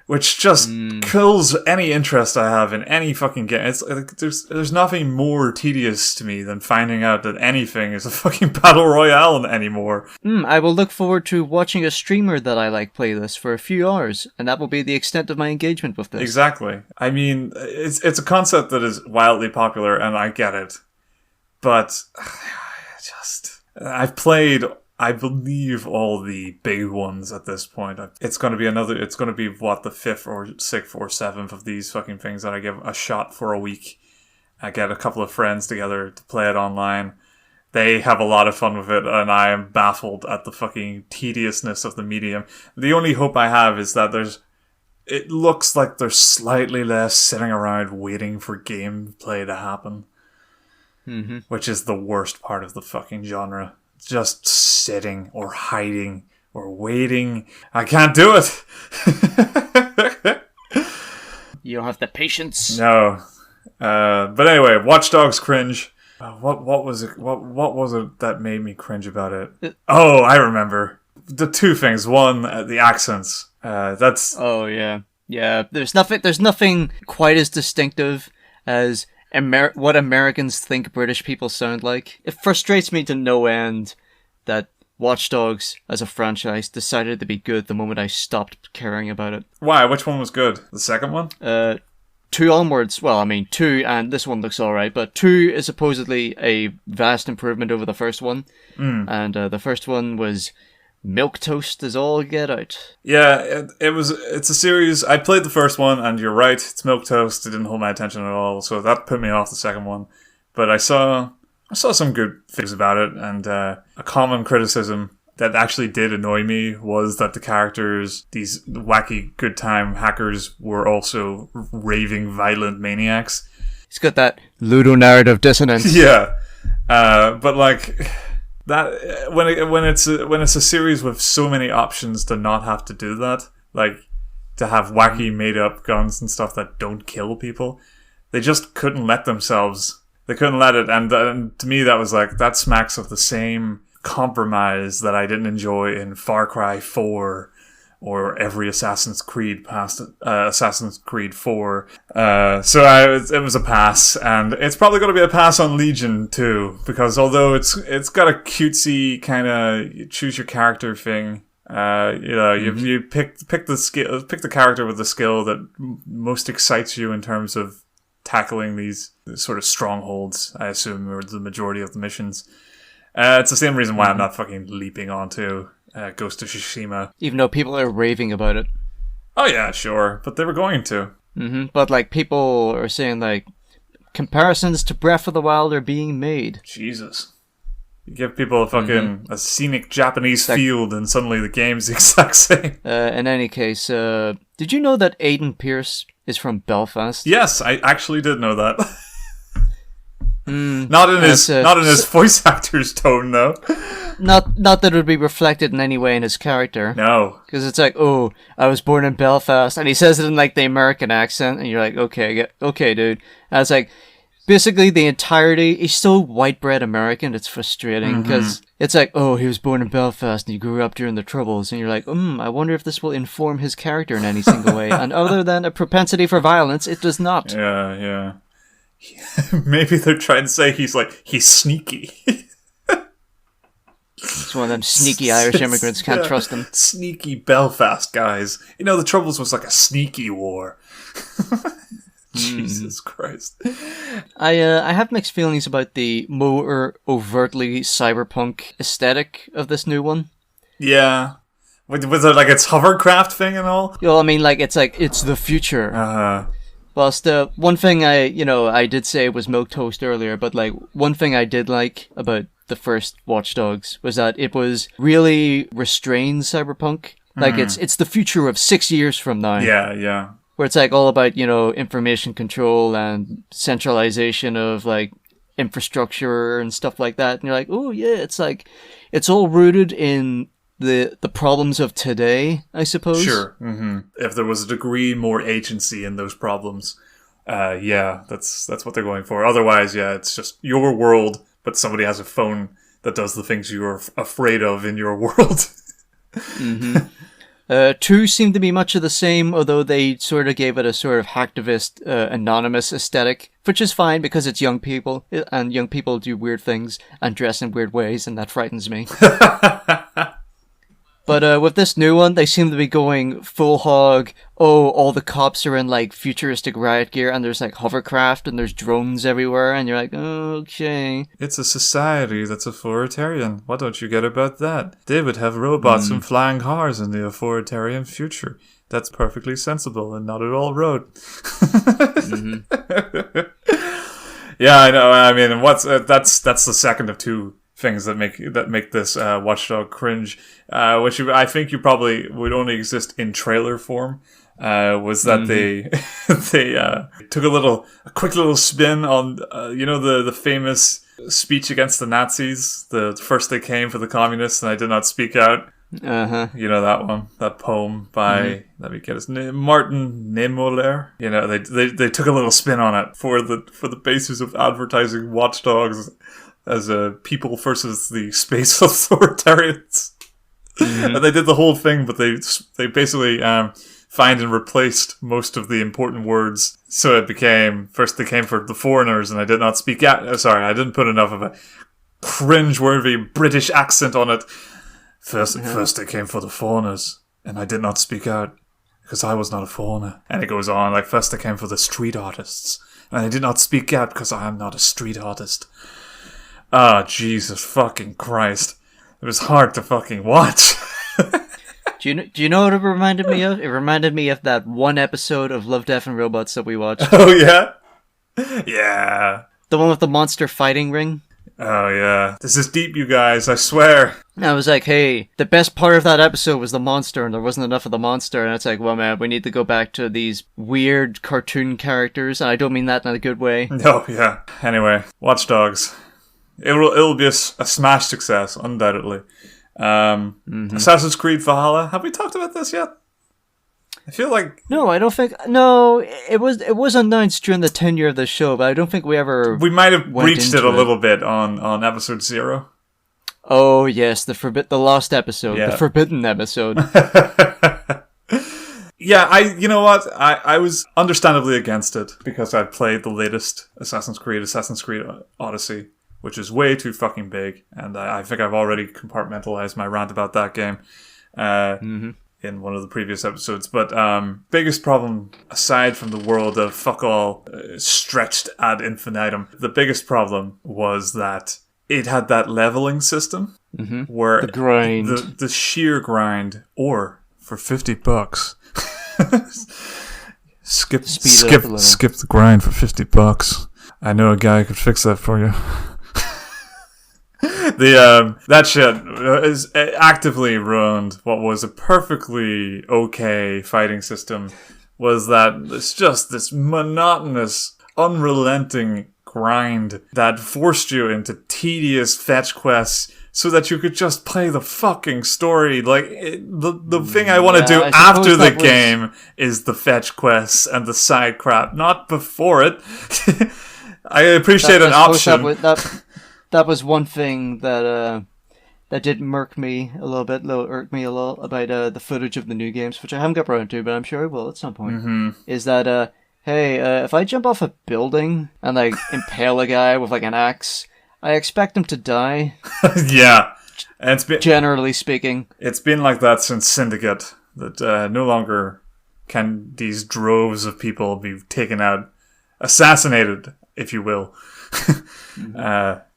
which just kills any interest I have in any fucking game. It's like, there's nothing more tedious to me than finding out that anything is a fucking battle royale anymore. I will look forward to watching a streamer that I like play this for a few hours, and that will be the extent of my engagement with this. Exactly. I mean, it's a concept that is wildly popular, and I get it. But I've played, I believe, all the big ones at this point. It's going to be the 5th or 6th or 7th of these fucking things that I give a shot for a week. I get a couple of friends together to play it online. They have a lot of fun with it, and I am baffled at the fucking tediousness of the medium. The only hope I have is that it looks like there's slightly less sitting around waiting for gameplay to happen. Mm-hmm. Which is the worst part of the fucking genre. Just sitting or hiding or waiting. I can't do it! You don't have the patience. No. But anyway, Watch Dogs Cringe. What was it? What was it that made me cringe about it? Oh, I remember. The two things. One, the accents. That's... Oh, yeah. Yeah, there's nothing quite as distinctive as what Americans think British people sound like. It frustrates me to no end that Watch Dogs, as a franchise, decided to be good the moment I stopped caring about it. Why? Which one was good? The second one? 2 onwards, well, I mean, 2, and this one looks alright, but 2 is supposedly a vast improvement over the first one, and the first one was milquetoast as all get out. Yeah, it's a series. I played the first one, and you're right, it's milquetoast. It didn't hold my attention at all, so that put me off the second one. But I saw some good things about it, and a common criticism that actually did annoy me was that the characters, these wacky good time hackers, were also raving violent maniacs. He's got that ludonarrative dissonance. Yeah, but like that when it's a series with so many options to not have to do that, like to have wacky made up guns and stuff that don't kill people, they just couldn't let themselves. They couldn't let it, and to me that was like that smacks of the same compromise that I didn't enjoy in Far Cry 4 or every Assassin's Creed past Assassin's Creed 4. So it was a pass, and it's probably going to be a pass on Legion too, because although it's got a cutesy kind of choose your character thing, you pick the character with the skill that most excites you in terms of tackling these sort of strongholds, I assume, or the majority of the missions. It's the same reason why I'm not fucking leaping onto Ghost of Tsushima. Even though people are raving about it. Oh yeah, sure. But they were going to. Mm-hmm. But like people are saying like comparisons to Breath of the Wild are being made. Jesus. You give people a scenic Japanese field and suddenly the game's the exact same. In any case, did you know that Aiden Pearce is from Belfast? Yes, I actually did know that. Not in his voice actor's tone, though. Not that it would be reflected in any way in his character. No. Because it's like, oh, I was born in Belfast, and he says it in like the American accent, and you're like, okay, dude. And it's like, basically the entirety, he's so white bread American, it's frustrating, because it's like, oh, he was born in Belfast, and he grew up during the Troubles, and you're like, I wonder if this will inform his character in any single way. And other than a propensity for violence, it does not. Yeah. Maybe they're trying to say he's sneaky. It's one of them sneaky Irish immigrants, can't trust them. Sneaky Belfast guys. You know, the Troubles was like a sneaky war. Jesus Christ. I have mixed feelings about the more overtly cyberpunk aesthetic of this new one. Yeah. With it, like its hovercraft thing and all? You know, I mean, like, it's the future. Whilst one thing I did say was milquetoast earlier, but like one thing I did like about the first Watch Dogs was that it was really restrained cyberpunk. Like it's the future of 6 years from now. Yeah. Where it's like all about, information control and centralization of like infrastructure and stuff like that. And you're like, oh yeah, it's like it's all rooted in the problems of today, I suppose. Sure. If there was a degree more agency in those problems, that's what they're going for. Otherwise, it's just your world, but somebody has a phone that does the things you're afraid of in your world. 2 seemed to be much of the same, although they sort of gave it a sort of hacktivist, anonymous aesthetic, which is fine because it's young people, and young people do weird things and dress in weird ways, and that frightens me. But with this new one, they seem to be going full hog. Oh, all the cops are in like futuristic riot gear, and there's like hovercraft, and there's drones everywhere, and you're like, okay. It's a society that's authoritarian. What don't you get about that? They would have robots and flying cars in the authoritarian future. That's perfectly sensible and not at all road. Yeah, I know. I mean, that's the second of two things that make this Watchdog cringe, which I think you probably would only exist in trailer form. Was that they took a quick little spin on the famous speech against the Nazis, the first they came for the communists and I did not speak out. You know that one, that poem by let me get his name, Martin Niemöller. You know, they took a little spin on it for the basis of advertising Watchdogs as a people versus the space authoritarians. And they did the whole thing, but they basically find and replaced most of the important words. So it became, first they came for the foreigners and I did not speak out. Sorry, I didn't put enough of a cringe-worthy British accent on it. First they came for the foreigners and I did not speak out because I was not a foreigner. And it goes on, like, first they came for the street artists and I did not speak out because I am not a street artist. Ah, Jesus fucking Christ. It was hard to fucking watch. Do you know what it reminded me of? It reminded me of that one episode of Love, Death and Robots that we watched. Oh, yeah? Yeah. The one with the monster fighting ring? Oh, yeah. This is deep, you guys, I swear. And I was like, hey, the best part of that episode was the monster, and there wasn't enough of the monster. And it's like, well, man, we need to go back to these weird cartoon characters, and I don't mean that in a good way. No, yeah. Anyway, Watch Dogs. It'll be a smash success, undoubtedly. Assassin's Creed Valhalla. Have we talked about this yet? I feel like no, I don't think. No, it was announced during the tenure of the show, but I don't think we ever. We might have breached it a little bit on episode 0. Oh yes, the lost episode, yeah. The forbidden episode. Yeah, you know what? I was understandably against it because I played the latest Assassin's Creed Odyssey, which is way too fucking big, and I think I've already compartmentalized my rant about that game in one of the previous episodes. But biggest problem, aside from the world of fuck all stretched ad infinitum, the biggest problem was that it had that leveling system where the grind, the sheer grind, or for $50, skip the grind for $50. I know a guy who could fix that for you. That shit is actively ruined what was a perfectly okay fighting system. Was that it's just this monotonous, unrelenting grind that forced you into tedious fetch quests so that you could just play the fucking story. Like, the thing I want to do after the game is the fetch quests and the side crap, not before it. I appreciate an option. That was one thing that did irk me a little about the footage of the new games, which I haven't got around to, but I'm sure I will at some point. Is that hey, if I jump off a building and like impale a guy with like an axe, I expect him to die. Yeah, and it's been, generally speaking, it's been like that since Syndicate. That no longer can these droves of people be taken out, assassinated, if you will.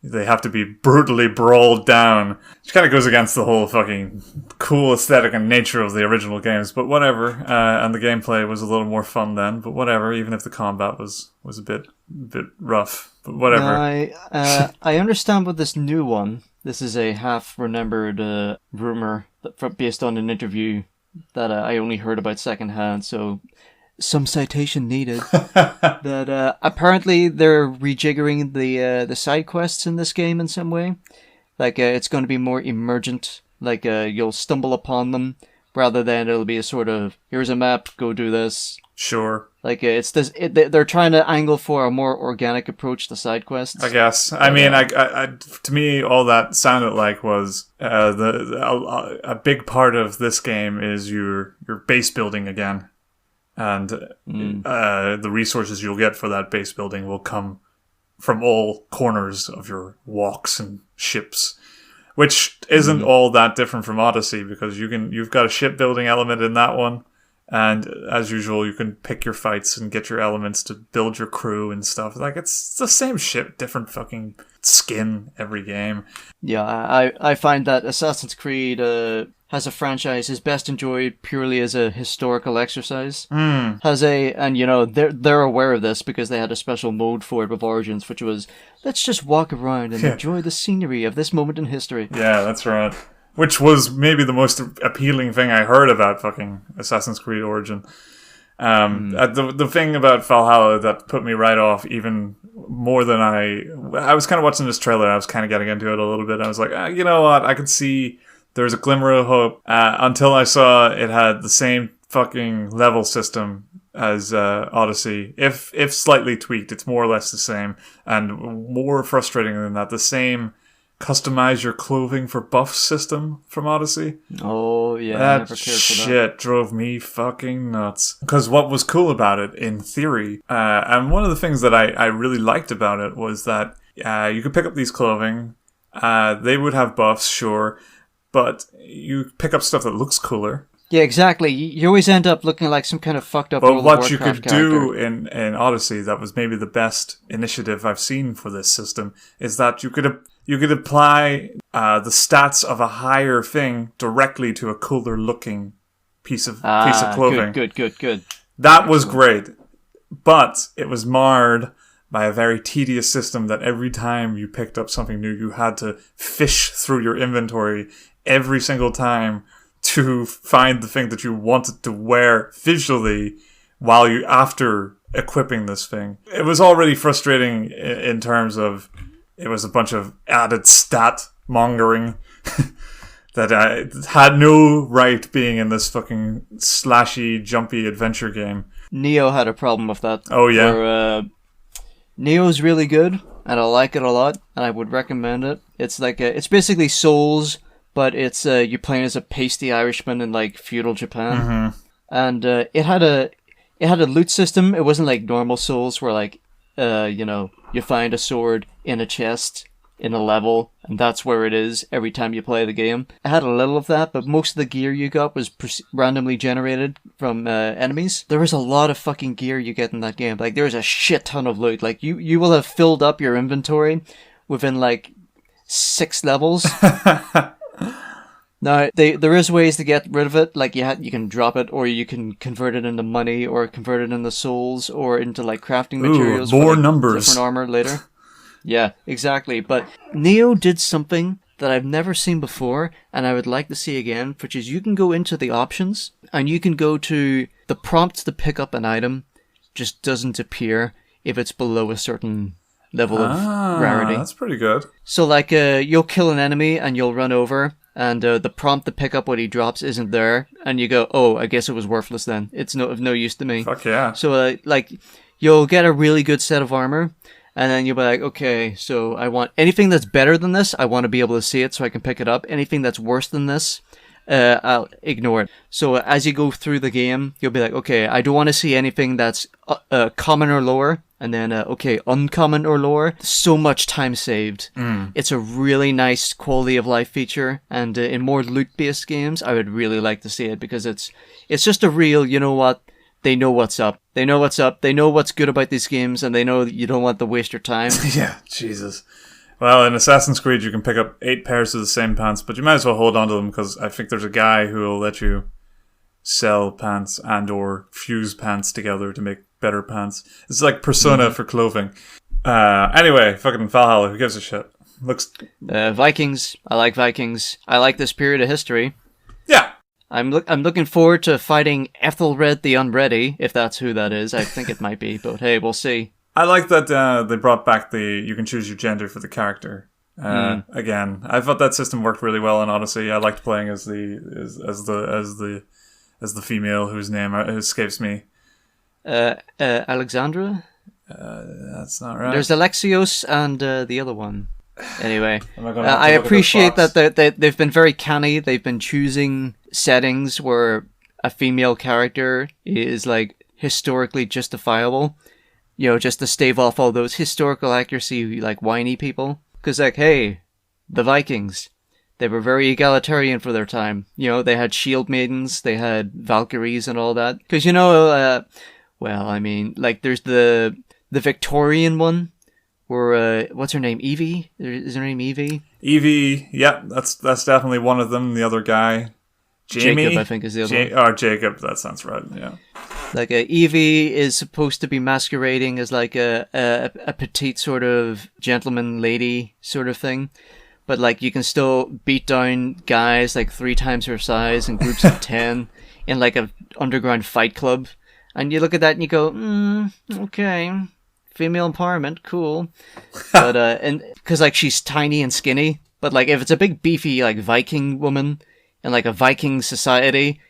They have to be brutally brawled down, which kind of goes against the whole fucking cool aesthetic and nature of the original games, but whatever. And the gameplay was a little more fun then, but whatever, even if the combat was a bit rough, but whatever. I understand with this new one, this is a half-remembered rumor based on an interview that I only heard about secondhand, so some citation needed. That apparently they're rejiggering the side quests in this game in some way. Like it's going to be more emergent. Like you'll stumble upon them rather than it'll be a sort of here's a map, go do this. Sure. Like it's this. They're trying to angle for a more organic approach to side quests. I guess. I mean, to me, all that sounded like was a big part of this game is your base building again. And the resources you'll get for that base building will come from all corners of your walks and ships, which isn't all that different from Odyssey because you've got a shipbuilding element in that one, and as usual, you can pick your fights and get your elements to build your crew and stuff. Like it's the same ship, different fucking skin every game. Yeah, I find that Assassin's Creed has a franchise is best enjoyed purely as a historical exercise. Mm. And you know, they're aware of this because they had a special mode for it with Origins, which was, let's just walk around and enjoy the scenery of this moment in history. Yeah, that's right. Which was maybe the most appealing thing I heard about fucking Assassin's Creed Origin. The thing about Valhalla that put me right off even more than I was kind of watching this trailer and I was kind of getting into it a little bit. I was like, you know what? I could see there's a glimmer of hope until I saw it had the same fucking level system as Odyssey. If slightly tweaked, it's more or less the same. And more frustrating than that, the same customize your clothing for buffs system from Odyssey. Oh, yeah. That I never cared for that. shit drove me fucking nuts. Because what was cool about it, in theory, and one of the things that I really liked about it was that you could pick up these clothing. They would have buffs, sure, but you pick up stuff that looks cooler. Yeah, exactly. You always end up looking like some kind of fucked up World of But what you Warcraft could character. do in Odyssey, that was maybe the best initiative I've seen for this system, is that you could apply the stats of a higher thing directly to a cooler looking piece of clothing. Good. That was great, but it was marred by a very tedious system that every time you picked up something new, you had to fish through your inventory every single time to find the thing that you wanted to wear visually after equipping this thing. It was already frustrating in terms of it was a bunch of added stat mongering that had no right being in this fucking slashy, jumpy adventure game. Nioh had a problem with that. Oh, yeah? Where, Nioh's really good, and I like it a lot, and I would recommend it. It's like it's basically Souls, but it's you're playing as a pasty Irishman in like feudal Japan, and it had a loot system. It wasn't like normal Souls where like you find a sword in a chest in a level, and that's where it is every time you play the game. It had a little of that, but most of the gear you got was randomly generated from enemies. There is a lot of fucking gear you get in that game. Like, there's a shit ton of loot. Like, you will have filled up your inventory within, like, 6 levels. Now, there is ways to get rid of it. Like, you can drop it, or you can convert it into money, or convert it into souls, or into, like, crafting materials more for, like, numbers. Different armor later. Yeah, exactly. But Nioh did something that I've never seen before, and I would like to see again, which is you can go into the options, and you can go to the prompt to pick up an item just doesn't appear if it's below a certain level of rarity. That's pretty good. So, like, you'll kill an enemy, and you'll run over, and the prompt to pick up what he drops isn't there, and you go, oh, I guess it was worthless then. It's of no use to me. Fuck yeah. So, like, you'll get a really good set of armor, and then you'll be like, okay, so I want anything that's better than this, I want to be able to see it so I can pick it up. Anything that's worse than this, I'll ignore it. So as you go through the game, you'll be like, okay, I don't want to see anything that's common or lower. And then, okay, uncommon or lower. So much time saved. It's a really nice quality of life feature. And in more loot-based games, I would really like to see it because it's just a real, you know what? They know what's up. They know what's up. They know what's good about these games, and they know that you don't want to waste your time. Yeah, Jesus. Well, in Assassin's Creed, you can pick up 8 pairs of the same pants, but you might as well hold on to them, because I think there's a guy who will let you sell pants and or fuse pants together to make better pants. It's like Persona for clothing. Anyway, fucking Valhalla, who gives a shit? Looks... Vikings. I like Vikings. I like this period of history. Yeah. I'm looking forward to fighting Ethelred the Unready, if that's who that is. I think it might be, but hey, we'll see. I like that they brought back you can choose your gender for the character. Again, I thought that system worked really well in Odyssey. I liked playing as the female whose name escapes me. Alexandra? That's not right. There's Alexios and the other one. Anyway, I appreciate that they've been very canny. They've been choosing settings where a female character is like historically justifiable. You know, just to stave off all those historical accuracy, like whiny people. Because like, hey, the Vikings, they were very egalitarian for their time. You know, they had shield maidens, they had Valkyries and all that. Because you know, well, I mean, like there's the Victorian one. Or, what's her name? Evie? Is her name Evie? Evie, yeah, that's definitely one of them. The other guy. Jamie? Jacob, I think, is the other one. Oh, Jacob. That sounds right. Yeah. Like Evie is supposed to be masquerading as like a petite sort of gentleman lady sort of thing. But like you can still beat down guys like 3 times her size in groups of 10 in like a underground fight club. And you look at that and you go, okay, female empowerment, cool. But and because like she's tiny and skinny, but like if it's a big beefy like Viking woman in like a Viking society,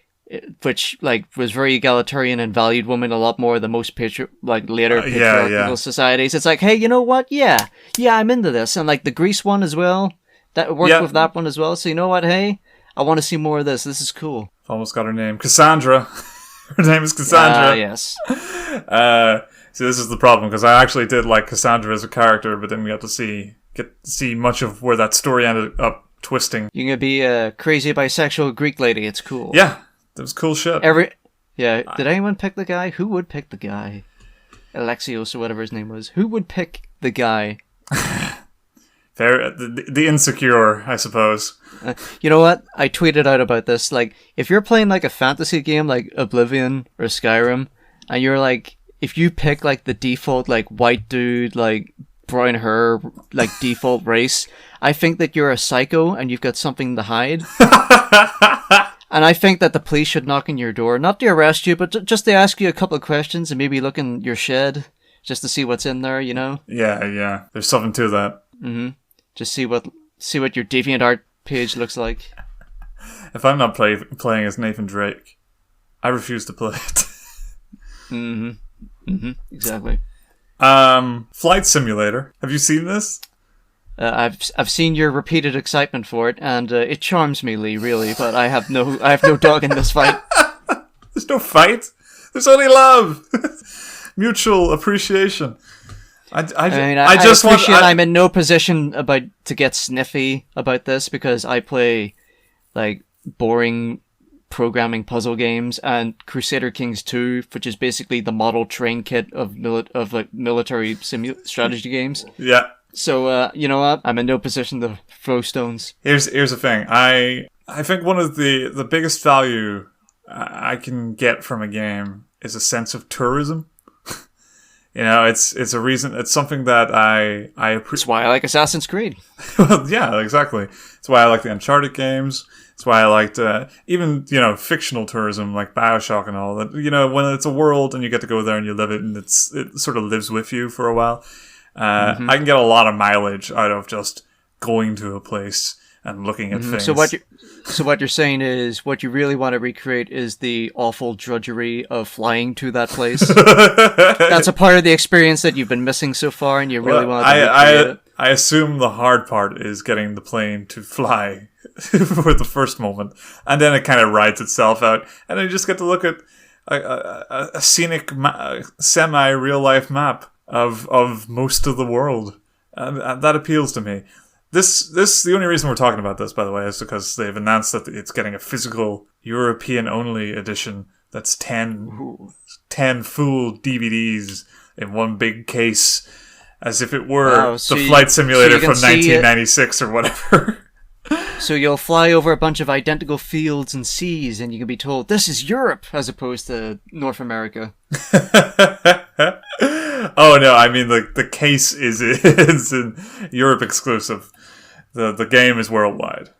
which like was very egalitarian and valued women a lot more than most later patriarchal societies, it's like, hey, you know what? Yeah, I'm into this. And like the Greece one as well, that worked with that one as well. So you know what? Hey, I want to see more of this. This is cool. Almost got her name, Cassandra. Her name is Cassandra. Yes. See, this is the problem, because I actually did like Cassandra as a character, but then we got to see much of where that story ended up twisting. You're gonna be a crazy bisexual Greek lady. It's cool. Yeah, that was cool shit. Did anyone pick the guy? Who would pick the guy? Alexios or whatever his name was. Who would pick the guy? The insecure, I suppose. You know what? I tweeted out about this. Like, if you're playing like a fantasy game like Oblivion or Skyrim, and you're like, if you pick like the default like white dude, like brown hair, like default race, I think that you're a psycho and you've got something to hide. And I think that the police should knock on your door, not to arrest you, but just to ask you a couple of questions and maybe look in your shed just to see what's in there, you know? Yeah. There's something to that. Mm-hmm. Just see what your DeviantArt page looks like. If I'm not playing as Nathan Drake, I refuse to play it. Exactly. Flight Simulator. Have you seen this? I've seen your repeated excitement for it, and it charms me, Lee, really. But I have no dog in this fight. There's no fight. There's only love, mutual appreciation. I'm in no position to get sniffy about this because I play like boring programming puzzle games and Crusader Kings 2, which is basically the model train kit of military strategy games. Yeah. So you know what? I'm in no position to throw stones. Here's the thing. I think one of the biggest value I can get from a game is a sense of tourism. You know, it's a reason. It's something that I appreciate. That's why I like Assassin's Creed. Well, yeah, exactly. It's why I like the Uncharted games. It's why I liked even fictional tourism like BioShock and all that. You know, when it's a world and you get to go there and you live it, and it sort of lives with you for a while. I can get a lot of mileage out of just going to a place and looking at things. So what you're saying is what you really want to recreate is the awful drudgery of flying to that place. That's a part of the experience that you've been missing so far, and you really want to recreate it. I assume the hard part is getting the plane to fly for the first moment, and then it kind of rides itself out, and then you just get to look at a scenic, semi-real life map of most of the world, and that appeals to me. The only reason we're talking about this, by the way, is because they've announced that it's getting a physical European-only edition that's 10 full DVDs in one big case, as if it were the flight simulator from 1996 or whatever. So you'll fly over a bunch of identical fields and seas, and you can be told, this is Europe, as opposed to North America. Oh, no, I mean, the case is in Europe exclusive. The game is worldwide.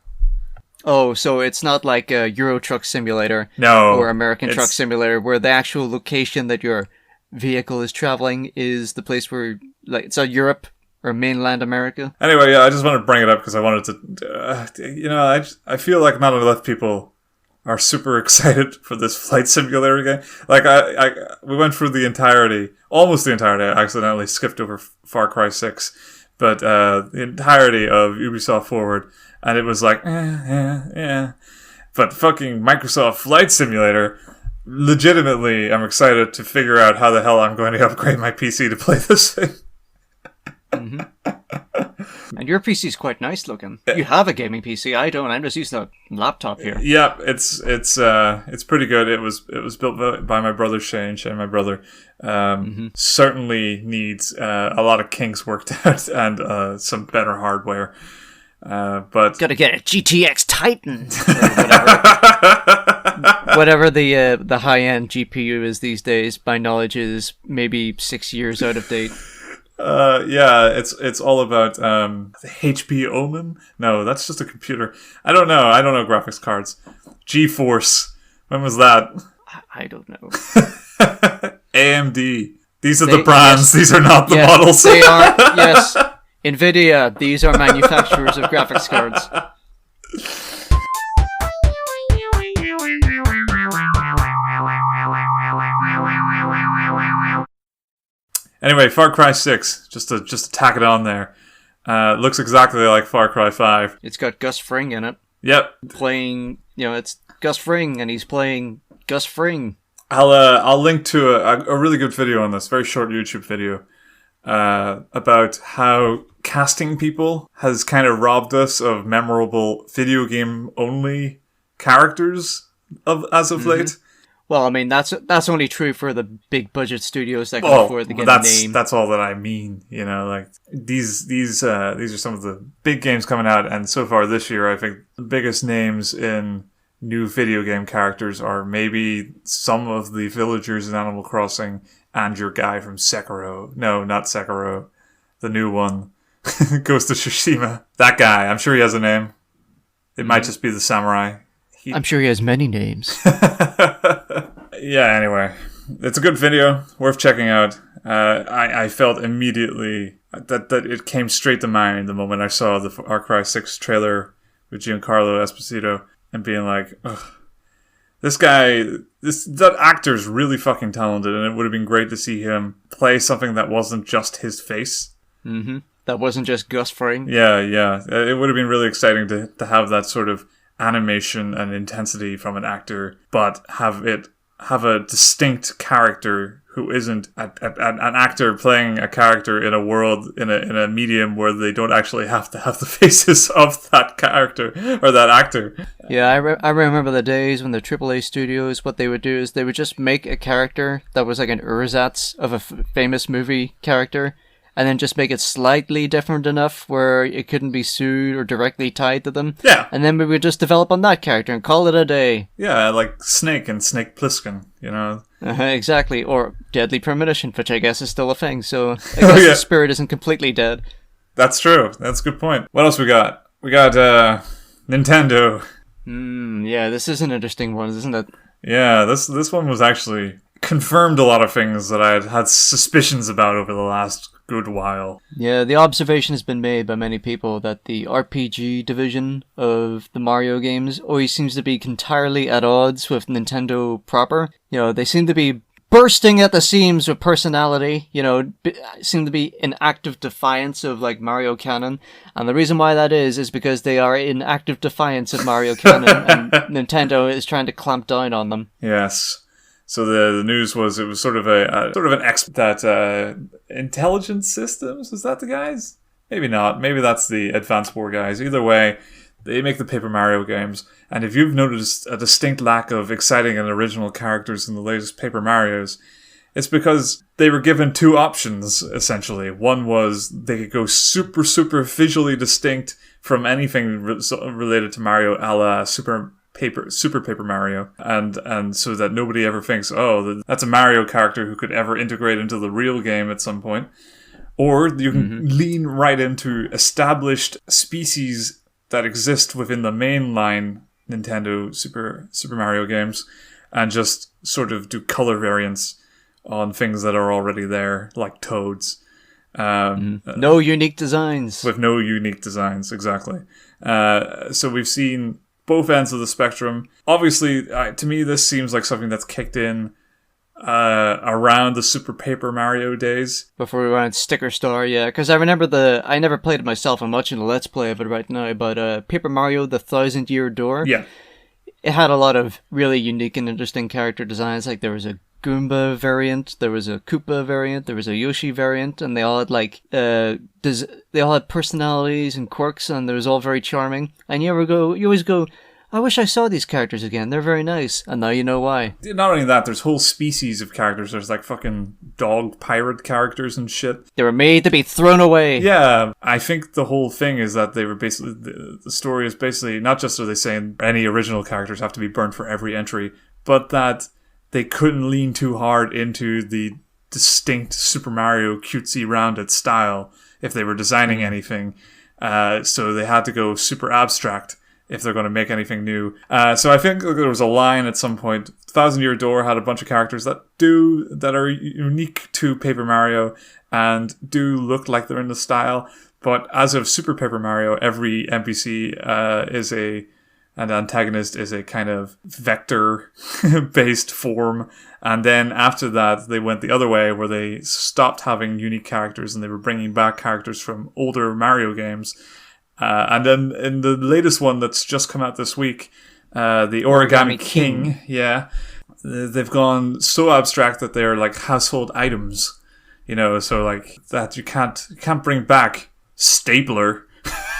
Oh, so it's not like a Euro Truck Simulator or American Truck Simulator, where the actual location that your vehicle is traveling is the place where, like, it's Europe or mainland America. Anyway, yeah, I just wanted to bring it up because I wanted to, I feel like not enough people are super excited for this flight simulator game. Like, we went through almost the entirety. I accidentally skipped over Far Cry 6. But the entirety of Ubisoft Forward, and it was like, yeah. But fucking Microsoft Flight Simulator, legitimately, I'm excited to figure out how the hell I'm going to upgrade my PC to play this thing. And your PC is quite nice looking. You have a gaming PC. I don't. I'm just using a laptop here. Yeah, it's pretty good. It was built by my brother Shane, my brother. Certainly needs a lot of kinks worked out and some better hardware. But gotta get a GTX Titan or whatever the high end GPU is these days. My knowledge is maybe 6 years out of date. Yeah, it's all about the HP Omen. No, that's just a computer. I don't know graphics cards. GeForce. When was that? I don't know. AMD. These are the brands. Yes. These are not the models. They are, yes. NVIDIA. These are manufacturers of graphics cards. Anyway, Far Cry 6, just to tack it on there. Looks exactly like Far Cry 5. It's got Gus Fring in it. Yep. Playing, it's Gus Fring, and he's playing Gus Fring. I'll link to a really good video on this, very short YouTube video, about how casting people has kind of robbed us of memorable video game only characters as of late. Well, I mean, that's only true for the big budget studios that can afford to get a name. That's all that I mean. Like these are some of the big games coming out, and so far this year, I think the biggest names in new video game characters are maybe some of the villagers in Animal Crossing and your guy from Sekiro. No, not Sekiro. The new one. Ghost of Tsushima. That guy. I'm sure he has a name. It might just be the samurai. I'm sure he has many names. Yeah, anyway. It's a good video. Worth checking out. I felt immediately that it came straight to mind the moment I saw the Far Cry 6 trailer with Giancarlo Esposito and being like, ugh. That actor's really fucking talented, and it would have been great to see him play something that wasn't just his face. Mm-hmm. That wasn't just Gus Fring. Yeah. It would have been really exciting to have that sort of animation and intensity from an actor, but have a distinct character who isn't an actor playing a character in a world, in a medium where they don't actually have to have the faces of that character or that actor. Yeah, I remember the days when the AAA studios, what they would do is they would just make a character that was like an ersatz of a famous movie character, and then just make it slightly different enough where it couldn't be sued or directly tied to them. Yeah. And then we would just develop on that character and call it a day. Yeah, like Snake and Snake Plissken, Exactly. Or Deadly Premonition, which I guess is still a thing, so I guess the spirit isn't completely dead. That's true. That's a good point. What else we got? We got Nintendo. Yeah, this is an interesting one, isn't it? Yeah, this one was actually confirmed a lot of things that I had suspicions about over the last good while. Yeah, the observation has been made by many people that the RPG division of the Mario games always seems to be entirely at odds with Nintendo proper. They seem to be bursting at the seams with personality, seem to be in active defiance of like Mario canon. And the reason why that is because they are in active defiance of Mario canon and Nintendo is trying to clamp down on them. Yes. So the news was it was sort of that Intelligence Systems, is that the guys? Maybe not. Maybe that's the Advance War guys. Either way, they make the Paper Mario games. And if you've noticed a distinct lack of exciting and original characters in the latest Paper Marios, it's because they were given two options, essentially. One was they could go super, super visually distinct from anything related to Mario, a la Super Paper Mario, and so that nobody ever thinks, oh, that's a Mario character who could ever integrate into the real game at some point. Or you can lean right into established species that exist within the mainline Nintendo Super Mario games and just sort of do color variants on things that are already there, like Toads. No unique designs. With no unique designs, exactly. So we've seen both ends of the spectrum. Obviously, to me, this seems like something that's kicked in around the Super Paper Mario days. Before we went Sticker Star, yeah. Because I remember I never played it myself. I'm watching a Let's Play of it right now. But Paper Mario, the 1,000-Year Door. Yeah. It had a lot of really unique and interesting character designs. Like there was a Goomba variant, there was a Koopa variant, there was a Yoshi variant, and they all had they all had personalities and quirks, and they was all very charming. And you always go, I wish I saw these characters again. They're very nice. And now you know why. Not only that, there's whole species of characters. There's like fucking dog pirate characters and shit. They were made to be thrown away. Yeah, I think the whole thing is that they were basically, the story is basically, not just are they saying any original characters have to be burnt for every entry, but that they couldn't lean too hard into the distinct Super Mario cutesy rounded style if they were designing anything. So they had to go super abstract if they're going to make anything new. So I think there was a line at some point. Thousand Year Door had a bunch of characters that are unique to Paper Mario and do look like they're in the style. But as of Super Paper Mario, every NPC and antagonist is a kind of vector-based form. And then after that, they went the other way, where they stopped having unique characters and they were bringing back characters from older Mario games. And then in the latest one that's just come out this week, the Origami King, yeah, they've gone so abstract that they're like household items, so like that you can't bring back Stapler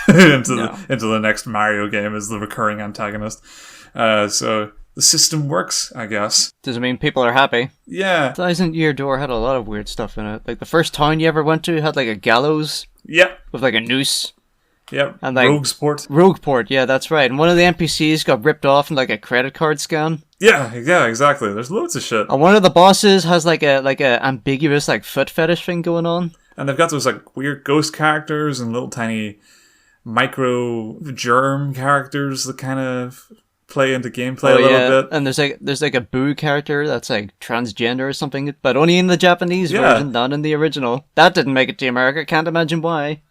into the next Mario game as the recurring antagonist. So the system works, I guess. Does it mean people are happy? Yeah. Thousand Year Door had a lot of weird stuff in it. Like the first town you ever went to had like a gallows. Yep. With like a noose. Yep. And like Rogueport, yeah, that's right. And one of the NPCs got ripped off in like a credit card scan. Yeah, exactly. There's loads of shit. And one of the bosses has like a ambiguous like foot fetish thing going on. And they've got those like weird ghost characters and little tiny micro germ characters that kind of play into gameplay a little bit. And there's like a Boo character that's like transgender or something, but only in the Japanese version, not in the original. That didn't make it to America. Can't imagine why.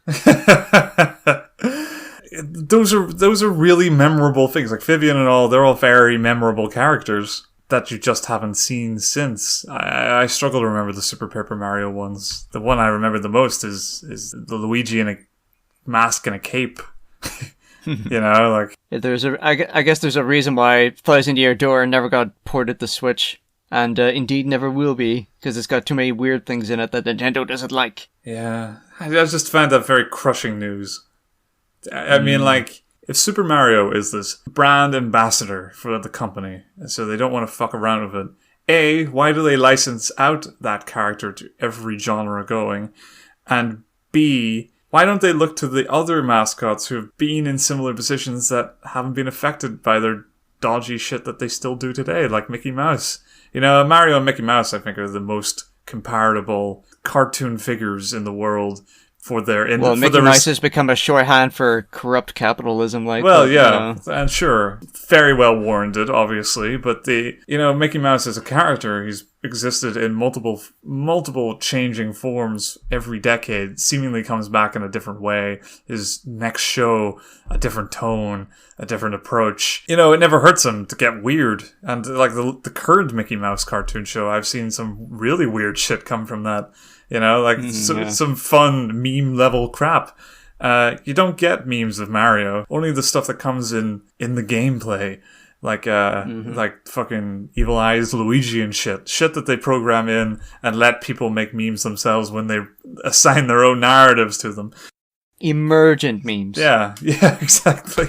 Those are really memorable things. Like Vivian and all, they're all very memorable characters that you just haven't seen since. I struggle to remember the Super Paper Mario ones. The one I remember the most is the Luigi in a mask and a cape. I guess there's a reason why Thousand Year Door never got ported to Switch, and indeed never will be, because it's got too many weird things in it that Nintendo doesn't like. Yeah, I just found that very crushing news. I mean, like, if Super Mario is this brand ambassador for the company, so they don't want to fuck around with it, A, why do they license out that character to every genre going? And B, why don't they look to the other mascots who have been in similar positions that haven't been affected by their dodgy shit that they still do today, like Mickey Mouse? Mario and Mickey Mouse, I think, are the most comparable cartoon figures in the world. Mickey Mouse has become a shorthand for corrupt capitalism. And sure, very well warranted, obviously, but Mickey Mouse as a character, he's existed in multiple changing forms every decade, seemingly comes back in a different way. His next show, a different tone, a different approach. It never hurts him to get weird. And like the current Mickey Mouse cartoon show, I've seen some really weird shit come from that. Some fun meme level crap. You don't get memes of Mario. Only the stuff that comes in the gameplay. Like fucking Evil Eyes Luigi and shit that they program in and let people make memes themselves when they assign their own narratives to them. Emergent memes. Yeah, exactly.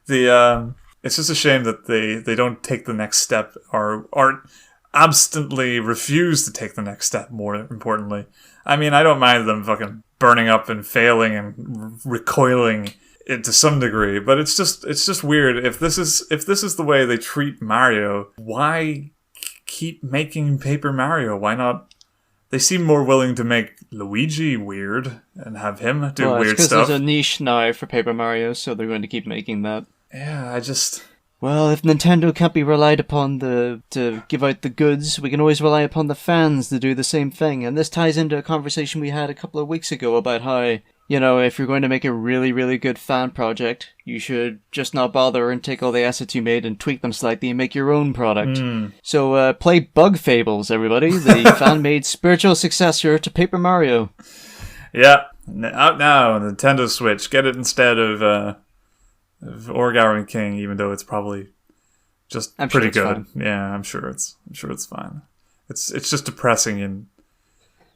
It's just a shame that they don't take the next step or absently refuse to take the next step, more importantly. I mean, I don't mind them fucking burning up and failing and recoiling it to some degree, but it's just weird. If this is the way they treat Mario, why keep making Paper Mario? Why not? They seem more willing to make Luigi weird and have him do weird stuff. Because there's a niche now for Paper Mario, so they're going to keep making that. Yeah, Well, if Nintendo can't be relied upon to give out the goods, we can always rely upon the fans to do the same thing. And this ties into a conversation we had a couple of weeks ago about how, if you're going to make a really, really good fan project, you should just not bother and take all the assets you made and tweak them slightly and make your own product. So play Bug Fables, everybody, the fan-made spiritual successor to Paper Mario. Yeah, out now on Nintendo Switch. Get it instead of Origami King, even though it's probably just pretty good. Fine. Yeah, I'm sure it's fine. It's just depressing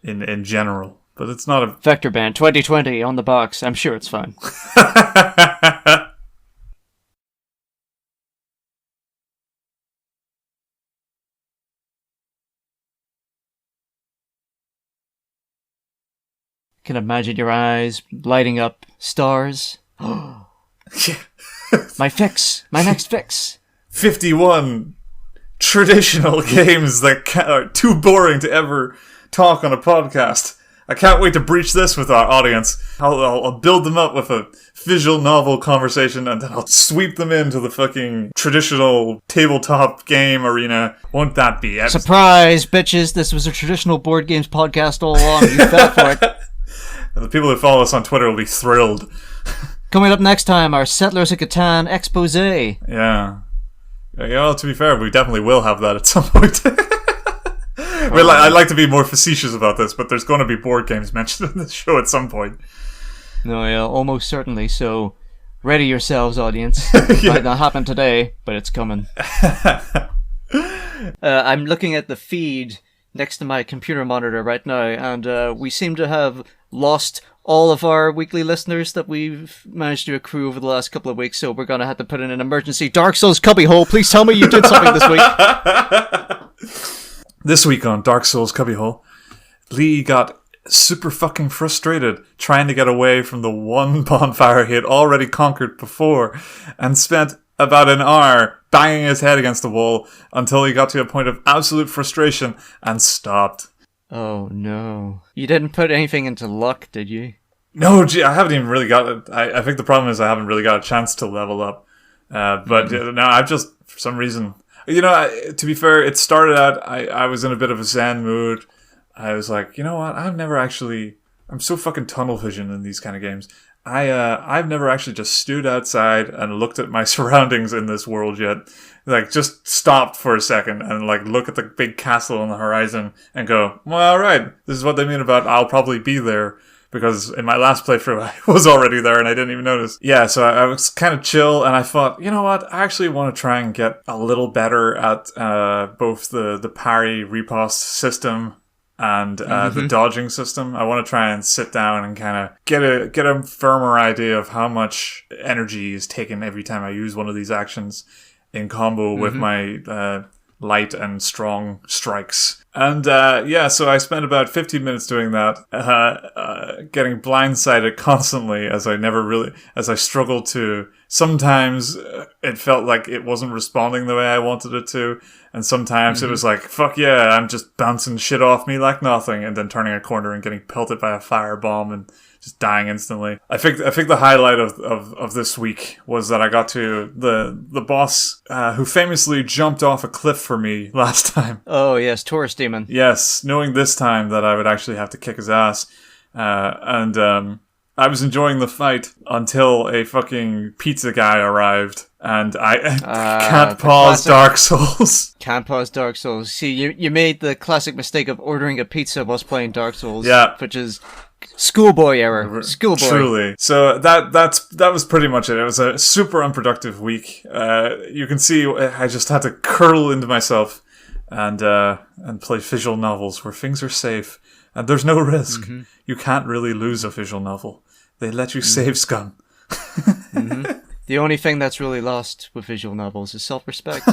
in general, but it's not a Vectormen 2020 on the box. I'm sure it's fine. Can imagine your eyes lighting up stars. My next fix. 51 traditional games that are too boring to ever talk on a podcast. I can't wait to breach this with our audience. I'll build them up with a visual novel conversation, and then I'll sweep them into the fucking traditional tabletop game arena. Won't that be epic? Surprise, bitches! This was a traditional board games podcast all along. You fell for it. The people who follow us on Twitter will be thrilled. Coming up next time, our Settlers of Catan expose. Yeah. Well, to be fair, we definitely will have that at some point. Well, I'd like to be more facetious about this, but there's going to be board games mentioned in this show at some point. No, yeah, almost certainly. So, ready yourselves, audience. Yeah. Might not happen today, but it's coming. I'm looking at the feed next to my computer monitor right now, and we seem to have lost all of our weekly listeners that we've managed to accrue over the last couple of weeks, so we're going to have to put in an emergency Dark Souls Cubbyhole. Please tell me you did something this week. This week on Dark Souls Cubbyhole, Lee got super fucking frustrated trying to get away from the one bonfire he had already conquered before, and spent about an hour banging his head against the wall until he got to a point of absolute frustration and stopped. Oh no. You didn't put anything into luck, did you? No, gee, I haven't even really got it. I think the problem is I haven't really got a chance to level up. But no, I've just, for some reason... You know, to be fair, it started out, I was in a bit of a zen mood. I was like, you know what, I'm so fucking tunnel vision in these kind of games. I've never actually just stood outside and looked at my surroundings in this world yet. Like, just stopped for a second and, like, look at the big castle on the horizon and go, well, alright, this is what they mean about I'll probably be there. Because in my last playthrough, I was already there and I didn't even notice. Yeah, so I was kind of chill, and I thought, you know what? I actually want to try and get a little better at both the parry riposte system and the dodging system. I want to try and sit down and kind of get a firmer idea of how much energy is taken every time I use one of these actions in combo with my light and strong strikes. And so I spent about 15 minutes doing that, getting blindsided constantly as I struggled to. Sometimes it felt like it wasn't responding the way I wanted it to, and sometimes it was like, fuck yeah, I'm just bouncing shit off me like nothing, and then turning a corner and getting pelted by a firebomb and just dying instantly. I think the highlight of this week was that I got to the boss who famously jumped off a cliff for me last time. Oh yes, Taurus Demon. Yes, knowing this time that I would actually have to kick his ass. I was enjoying the fight until a fucking pizza guy arrived, and I can't pause Dark Souls. Can't pause Dark Souls. See, you made the classic mistake of ordering a pizza whilst playing Dark Souls. Yeah. Which is schoolboy error. Schoolboy. Truly. So that was pretty much it. It was a super unproductive week. You can see I just had to curl into myself and play visual novels where things are safe and there's no risk. You can't really lose a visual novel. They let you save scum. The only thing that's really lost with visual novels is self-respect.